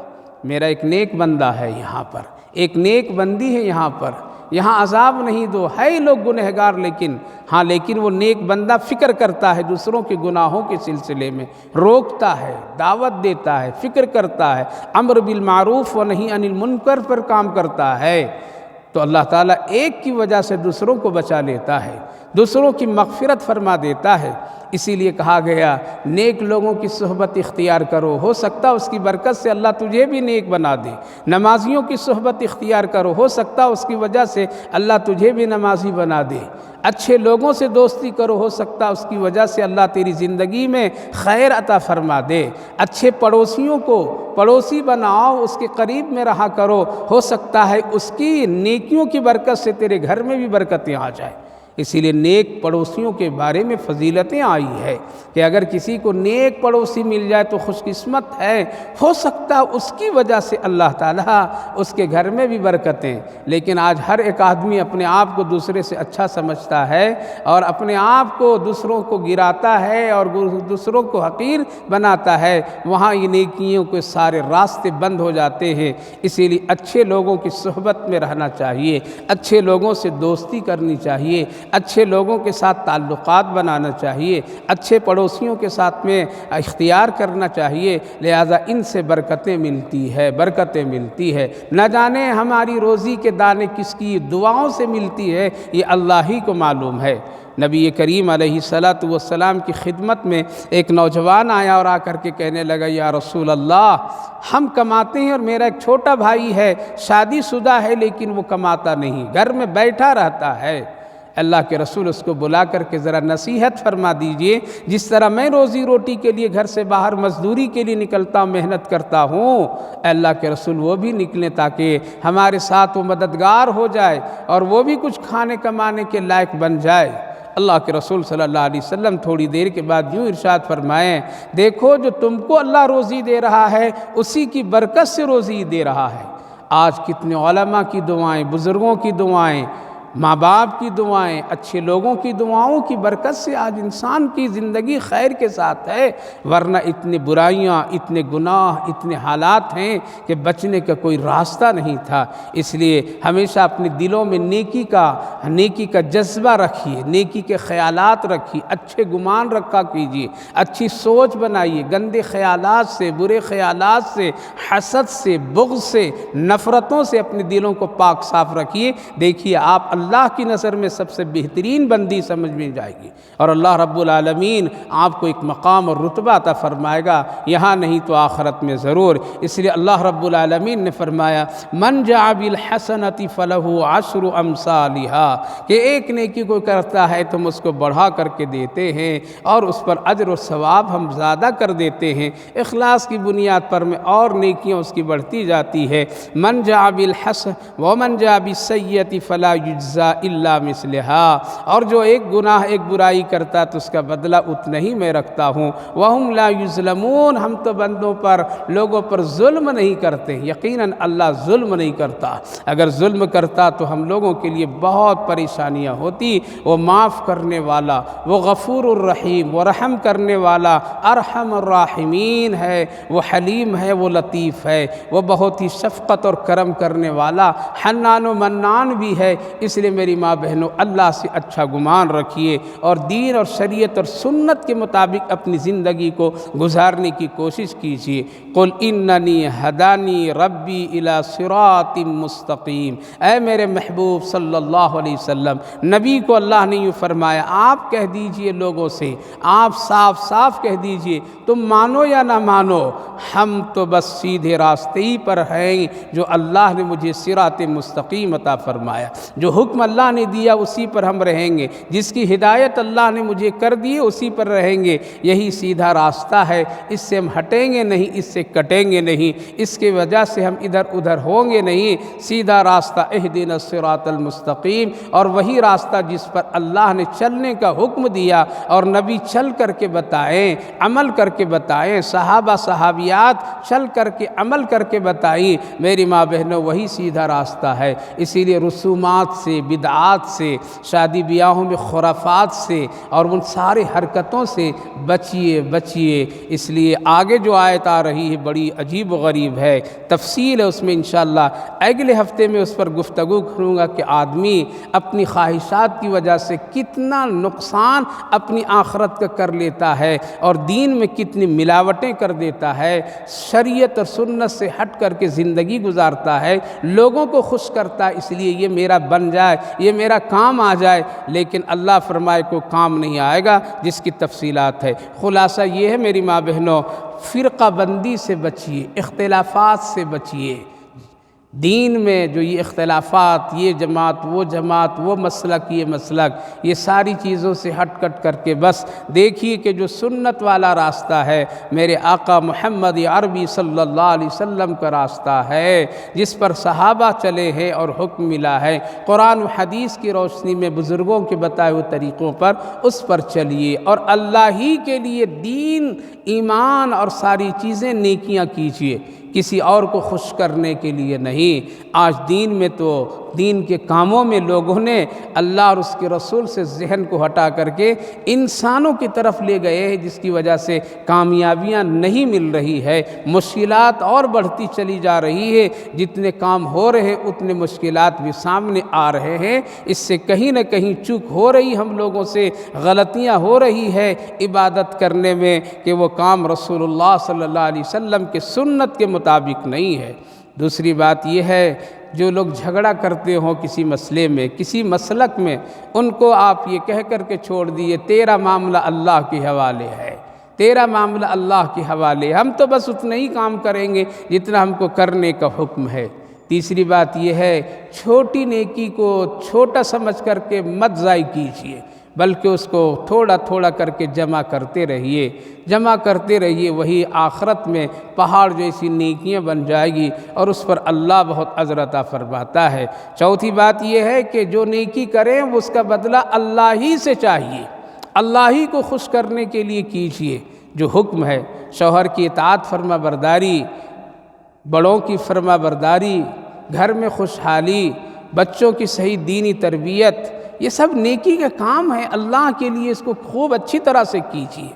میرا ایک نیک بندہ ہے یہاں پر، ایک نیک بندی ہے یہاں پر، یہاں عذاب نہیں دو، ہے لوگ گنہگار لیکن وہ نیک بندہ فکر کرتا ہے دوسروں کے گناہوں کے سلسلے میں، روکتا ہے، دعوت دیتا ہے، فکر کرتا ہے، امر بالمعروف و نہی عن المنکر پر کام کرتا ہے، تو اللہ تعالیٰ ایک کی وجہ سے دوسروں کو بچا لیتا ہے، دوسروں کی مغفرت فرما دیتا ہے۔ اسی لیے کہا گیا نیک لوگوں کی صحبت اختیار کرو، ہو سکتا اس کی برکت سے اللہ تجھے بھی نیک بنا دے۔ نمازیوں کی صحبت اختیار کرو، ہو سکتا اس کی وجہ سے اللہ تجھے بھی نمازی بنا دے۔ اچھے لوگوں سے دوستی کرو، ہو سکتا اس کی وجہ سے اللہ تیری زندگی میں خیر عطا فرما دے۔ اچھے پڑوسیوں کو پڑوسی بناؤ، اس کے قریب میں رہا کرو، ہو سکتا ہے اس کی نیکیوں کی برکت سے تیرے گھر میں بھی برکتیں آ جائیں۔ اسی لیے نیک پڑوسیوں کے بارے میں فضیلتیں آئی ہے کہ اگر کسی کو نیک پڑوسی مل جائے تو خوش قسمت ہے، ہو سکتا اس کی وجہ سے اللہ تعالیٰ اس کے گھر میں بھی برکتیں۔ لیکن آج ہر ایک آدمی اپنے آپ کو دوسرے سے اچھا سمجھتا ہے اور اپنے آپ کو دوسروں کو گراتا ہے اور دوسروں کو حقیر بناتا ہے، وہاں یہ نیکیوں کے سارے راستے بند ہو جاتے ہیں۔ اسی لیے اچھے لوگوں کی صحبت میں رہنا چاہیے، اچھے لوگوں سے دوستی کرنی چاہیے، اچھے لوگوں کے ساتھ تعلقات بنانا چاہیے، اچھے پڑوسیوں کے ساتھ میں اختیار کرنا چاہیے، لہذا ان سے برکتیں ملتی ہے۔ نہ جانے ہماری روزی کے دانے کس کی دعاؤں سے ملتی ہے، یہ اللہ ہی کو معلوم ہے۔ نبی کریم علیہ السلام کی خدمت میں ایک نوجوان آیا اور آ کر کے کہنے لگا، یا رسول اللہ، ہم کماتے ہیں اور میرا ایک چھوٹا بھائی ہے، شادی شدہ ہے لیکن وہ کماتا نہیں، گھر میں بیٹھا رہتا ہے۔ اللہ کے رسول اس کو بلا کر کے ذرا نصیحت فرما دیجئے، جس طرح میں روزی روٹی کے لیے گھر سے باہر مزدوری کے لیے نکلتا ہوں، محنت کرتا ہوں، اللہ کے رسول وہ بھی نکلیں تاکہ ہمارے ساتھ وہ مددگار ہو جائے اور وہ بھی کچھ کھانے کمانے کے لائق بن جائے۔ اللہ کے رسول صلی اللہ علیہ وسلم تھوڑی دیر کے بعد یوں ارشاد فرمائیں، دیکھو جو تم کو اللہ روزی دے رہا ہے اسی کی برکت سے روزی دے رہا ہے۔ آج کتنے علماء کی دعائیں، بزرگوں کی دعائیں، ماں باپ کی دعائیں، اچھے لوگوں کی دعاؤں کی برکت سے آج انسان کی زندگی خیر کے ساتھ ہے، ورنہ اتنی برائیاں، اتنے گناہ، اتنے حالات ہیں کہ بچنے کا کوئی راستہ نہیں تھا۔ اس لیے ہمیشہ اپنے دلوں میں نیکی کا جذبہ رکھیے، نیکی کے خیالات رکھیے، اچھے گمان رکھا کیجیے، اچھی سوچ بنائیے، گندے خیالات سے، برے خیالات سے، حسد سے، بغض سے، نفرتوں سے اپنے دلوں کو پاک صاف رکھیے۔ دیکھیے آپ اللہ کی نظر میں سب سے بہترین بندی سمجھ میں جائے گی اور اللہ رب العالمین آپ کو ایک مقام اور رتبہ عطا فرمائے گا، یہاں نہیں تو آخرت میں ضرور۔ اس لیے اللہ رب العالمین نے فرمایا، من جاء بالحسنۃ فلہ عشر امثالھا، کہ ایک نیکی کو کرتا ہے تو ہم اس کو بڑھا کر کے دیتے ہیں اور اس پر اجر و ثواب ہم زیادہ کر دیتے ہیں۔ اخلاص کی بنیاد پر میں اور نیکیاں اس کی بڑھتی جاتی ہے۔ من جاء بالحسنۃ ومن جاء بالسیئۃ فلا یجزی الا مثلھا، اور جو ایک گناہ، ایک برائی کرتا تو اس کا بدلہ اتنا ہی میں رکھتا ہوں۔ وہم لا یظلمون، ہم تو بندوں پر، لوگوں پر ظلم نہیں کرتے، یقیناً اللہ ظلم نہیں کرتا۔ اگر ظلم کرتا تو ہم لوگوں کے لیے بہت پریشانیاں ہوتی۔ وہ معاف کرنے والا، وہ غفور الرحیم، وہ رحم کرنے والا، ارحم الراحمین ہے، وہ حلیم ہے، وہ لطیف ہے، وہ بہت ہی شفقت اور کرم کرنے والا، حنان و منان بھی ہے۔ اس لیے میری ماں بہنوں، اللہ سے اچھا گمان رکھیے اور دین اور شریعت اور سنت کے مطابق اپنی زندگی کو گزارنے کی کوشش کیجیے۔ قل اننی ہدانی ربی الی صراط مستقیم، اے میرے محبوب صلی اللہ علیہ وسلم، نبی کو اللہ نے یوں فرمایا، آپ کہہ دیجئے لوگوں سے، آپ صاف صاف کہہ دیجئے، تم مانو یا نہ مانو، ہم تو بس سیدھے راستے ہی پر ہیں جو اللہ نے مجھے صراط مستقیم عطا فرمایا۔ جو حکم اللہ نے دیا اسی پر ہم رہیں گے، جس کی ہدایت اللہ نے مجھے کر دی اسی پر رہیں گے، یہی سیدھا راستہ ہے، اس سے ہم ہٹیں گے نہیں، اس سے کٹیں گے نہیں، اس کی وجہ سے ہم ادھر ادھر ہوں گے نہیں۔ سیدھا راستہ اہدنا الصراط المستقیم، اور وہی راستہ جس پر اللہ نے چلنے کا حکم دیا اور نبی چل کر کے بتائیں، عمل کر کے بتائیں، صحابہ صحابیات چل کر کے عمل کر کے بتائیں، میری ماں بہنوں وہی سیدھا راستہ ہے۔ اسی لیے رسومات سے، بدعات سے، شادی بیاہوں میں خرافات سے اور ان سارے حرکتوں سے بچیے۔ اس لیے آگے جو آیت آ رہی ہے بڑی عجیب و غریب ہے، تفصیل ہے اس میں انشاءاللہ اگلے ہفتے میں اس پر گفتگو کروں گا کہ آدمی اپنی خواہشات کی وجہ سے کتنا نقصان اپنی آخرت کا کر لیتا ہے اور دین میں کتنی ملاوٹیں کر دیتا ہے، شریعت اور سنت سے ہٹ کر کے زندگی گزارتا ہے، لوگوں کو خوش کرتا ہے، اس لیے یہ میرا بن جائے، یہ میرا کام آ جائے، لیکن اللہ فرمائے کوئی کام نہیں آئے گا، جس کی تفصیلات ہے۔ خلاصہ یہ ہے میری ماں بہنوں، فرقہ بندی سے بچیے، اختلافات سے بچیے، دین میں جو یہ اختلافات، یہ جماعت وہ جماعت، وہ مسلک یہ مسلک، یہ ساری چیزوں سے ہٹ کٹ کر کے بس دیکھیے کہ جو سنت والا راستہ ہے میرے آقا محمد عربی صلی اللہ علیہ وسلم کا راستہ ہے، جس پر صحابہ چلے ہیں اور حکم ملا ہے قرآن و حدیث کی روشنی میں بزرگوں کے بتائے ہوئے طریقوں پر، اس پر چلیے اور اللہ ہی کے لیے دین، ایمان اور ساری چیزیں نیکیاں کیجیے، کسی اور کو خوش کرنے کے لیے نہیں۔ آج دین میں تو دین کے کاموں میں لوگوں نے اللہ اور اس کے رسول سے ذہن کو ہٹا کر کے انسانوں کی طرف لے گئے ہیں، جس کی وجہ سے کامیابیاں نہیں مل رہی ہے، مشکلات اور بڑھتی چلی جا رہی ہے، جتنے کام ہو رہے ہیں اتنے مشکلات بھی سامنے آ رہے ہیں۔ اس سے کہیں نہ کہیں چوک ہو رہی ہم لوگوں سے، غلطیاں ہو رہی ہے عبادت کرنے میں کہ وہ کام رسول اللہ صلی اللہ علیہ وسلم کے سنت کے مطابق نہیں ہے۔ دوسری بات یہ ہے جو لوگ جھگڑا کرتے ہوں کسی مسئلے میں، کسی مسلک میں، ان کو آپ یہ کہہ کر کے چھوڑ دیے تیرا معاملہ اللہ کے حوالے ہے، تیرا معاملہ اللہ کے حوالے، ہم تو بس اتنا ہی کام کریں گے جتنا ہم کو کرنے کا حکم ہے۔ تیسری بات یہ ہے چھوٹی نیکی کو چھوٹا سمجھ کر کے مت ضائع کیجیے، بلکہ اس کو تھوڑا تھوڑا کر کے جمع کرتے رہیے، وہی آخرت میں پہاڑ جیسی نیکیاں بن جائے گی اور اس پر اللہ بہت اجر عطا فرماتا ہے۔ چوتھی بات یہ ہے کہ جو نیکی کریں وہ اس کا بدلہ اللہ ہی سے چاہیے، اللہ ہی کو خوش کرنے کے لیے کیجیے۔ جو حکم ہے شوہر کی اطاعت، فرما برداری، بڑوں کی فرما برداری، گھر میں خوشحالی، بچوں کی صحیح دینی تربیت، یہ سب نیکی کا کام ہے، اللہ کے لیے اس کو خوب اچھی طرح سے کیجیے۔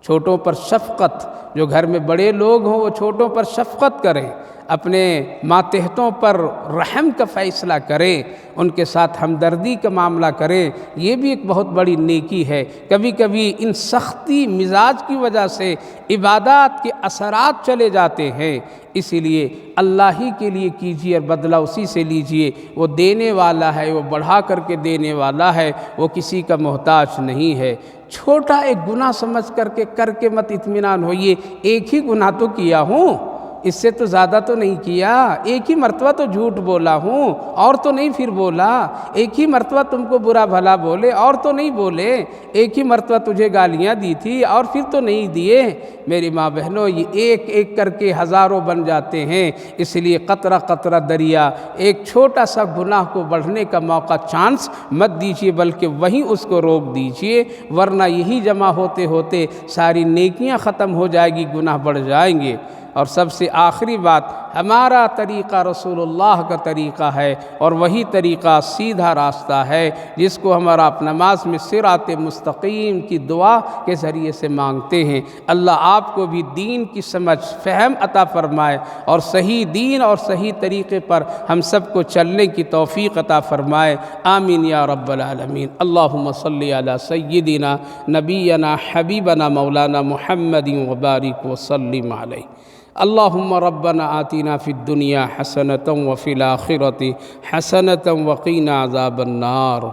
چھوٹوں پر شفقت، جو گھر میں بڑے لوگ ہوں وہ چھوٹوں پر شفقت کریں، اپنے ماتحتوں پر رحم کا فیصلہ کریں، ان کے ساتھ ہمدردی کا معاملہ کریں، یہ بھی ایک بہت بڑی نیکی ہے۔ کبھی کبھی ان سختی مزاج کی وجہ سے عبادات کے اثرات چلے جاتے ہیں، اسی لیے اللہ ہی کے لیے کیجیے اور بدلہ اسی سے لیجیے۔ وہ دینے والا ہے، وہ بڑھا کر کے دینے والا ہے، وہ کسی کا محتاج نہیں ہے۔ چھوٹا ایک گناہ سمجھ کر کے مت اطمینان ہوئیے، ایک ہی گناہ تو کیا ہوں، اس سے تو زیادہ تو نہیں کیا، ایک ہی مرتبہ تو جھوٹ بولا ہوں اور تو نہیں پھر بولا، ایک ہی مرتبہ تم کو برا بھلا بولے اور تو نہیں بولے، ایک ہی مرتبہ تجھے گالیاں دی تھی اور پھر تو نہیں دیے۔ میری ماں بہنوں، یہ ایک ایک کر کے ہزاروں بن جاتے ہیں، اس لیے قطرہ قطرہ دریا، ایک چھوٹا سا گناہ کو بڑھنے کا موقع چانس مت دیجیے، بلکہ وہیں اس کو روک دیجیے، ورنہ یہی جمع ہوتے ہوتے ساری نیکیاں ختم ہو جائے گی، گناہ بڑھ جائیں گے۔ اور سب سے آخری بات، ہمارا طریقہ رسول اللہ کا طریقہ ہے اور وہی طریقہ سیدھا راستہ ہے جس کو ہمارا نماز میں صراط مستقیم کی دعا کے ذریعے سے مانگتے ہیں۔ اللہ آپ کو بھی دین کی سمجھ، فہم عطا فرمائے اور صحیح دین اور صحیح طریقے پر ہم سب کو چلنے کی توفیق عطا فرمائے، آمین یا رب العالمین۔ اللہم صلی علی سیدنا نبینا حبیبنا مولانا محمد وبارک وسلم علیہ۔ اللہم ربنا آتنا فی الدنیا حسنۃ وفی الآخرۃ حسنۃ وقینا عذاب النار۔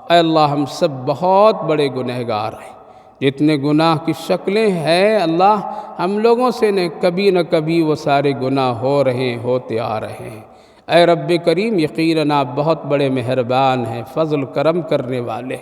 اے اللہ، ہم سب بہت بڑے گنہگار ہیں، جتنے گناہ کی شکلیں ہیں اللہ، ہم لوگوں سے کبھی نہ کبھی وہ سارے گناہ ہوتے آ رہے ہیں۔ اے رب کریم، یقیناً آپ بہت بڑے مہربان ہیں، فضل کرم کرنے والے۔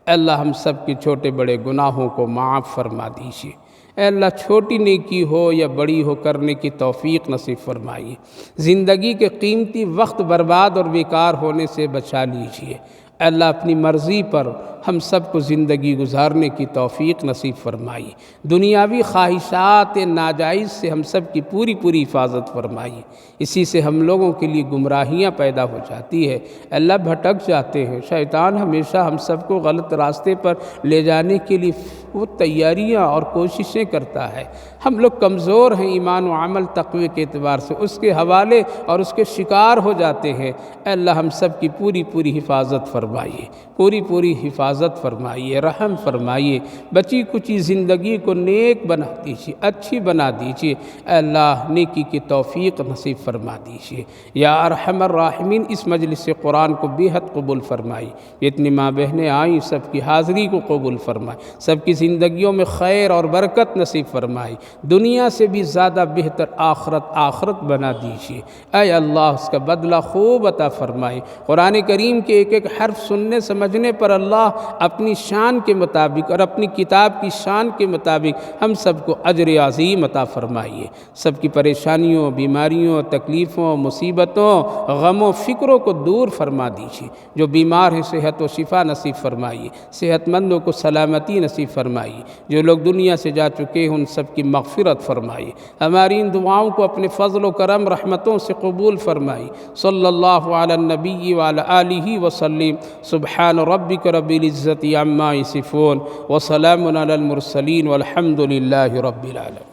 اے اللہ، ہم سب کے چھوٹے بڑے گناہوں کو معاف فرما دیجیے۔ اے اللہ، چھوٹی نیکی ہو یا بڑی ہو کرنے کی توفیق نصیب فرمائیے۔ زندگی کے قیمتی وقت برباد اور بیکار ہونے سے بچا لیجیے۔ اے اللہ، اپنی مرضی پر ہم سب کو زندگی گزارنے کی توفیق نصیب فرمائیے۔ دنیاوی خواہشات ناجائز سے ہم سب کی پوری حفاظت فرمائیے، اسی سے ہم لوگوں کے لیے گمراہیاں پیدا ہو جاتی ہے۔ اللہ، بھٹک جاتے ہیں، شیطان ہمیشہ ہم سب کو غلط راستے پر لے جانے کے لیے وہ تیاریاں اور کوششیں کرتا ہے۔ ہم لوگ کمزور ہیں ایمان و عمل تقوی کے اعتبار سے، اس کے حوالے اور اس کے شکار ہو جاتے ہیں۔ اے اللہ، ہم سب کی پوری حفاظت فرما۔ فرمائیے، پوری پوری حفاظت فرمائیے، رحم فرمائیے، بچی کچی زندگی کو نیک بنا دیجیے، اچھی بنا دیجیے۔ اے اللہ نیکی کی توفیق نصیب فرما دیجیے۔ یا ارحم الراحمین، اس مجلس قرآن کو بے حد قبول فرمائی، اتنی ماں بہنیں آئیں سب کی حاضری کو قبول فرمائی، سب کی زندگیوں میں خیر اور برکت نصیب فرمائی، دنیا سے بھی زیادہ بہتر آخرت بنا دیجیے۔ اے اللہ اس کا بدلہ خوب عطا فرمائے۔ قرآن کریم کے ایک ایک حرف سننے سمجھنے پر اللہ اپنی شان کے مطابق اور اپنی کتاب کی شان کے مطابق ہم سب کو اجر عظیم عطا فرمائیے۔ سب کی پریشانیوں، بیماریوں، تکلیفوں، مصیبتوں، غموں، فکروں کو دور فرما دیجیے۔ جو بیمار ہیں صحت و شفا نصیب فرمائیے، صحت مندوں کو سلامتی نصیب فرمائیے، جو لوگ دنیا سے جا چکے ہیں ان سب کی مغفرت فرمائیے۔ ہماری ان دعاؤں کو اپنے فضل و کرم رحمتوں سے قبول فرمائی۔ صلی اللہ علی النبی وعلی آلہ وسلم۔ سبحان ربک رب العزت عما یصفون وسلام علی المرسلین والحمد للہ رب العالمین۔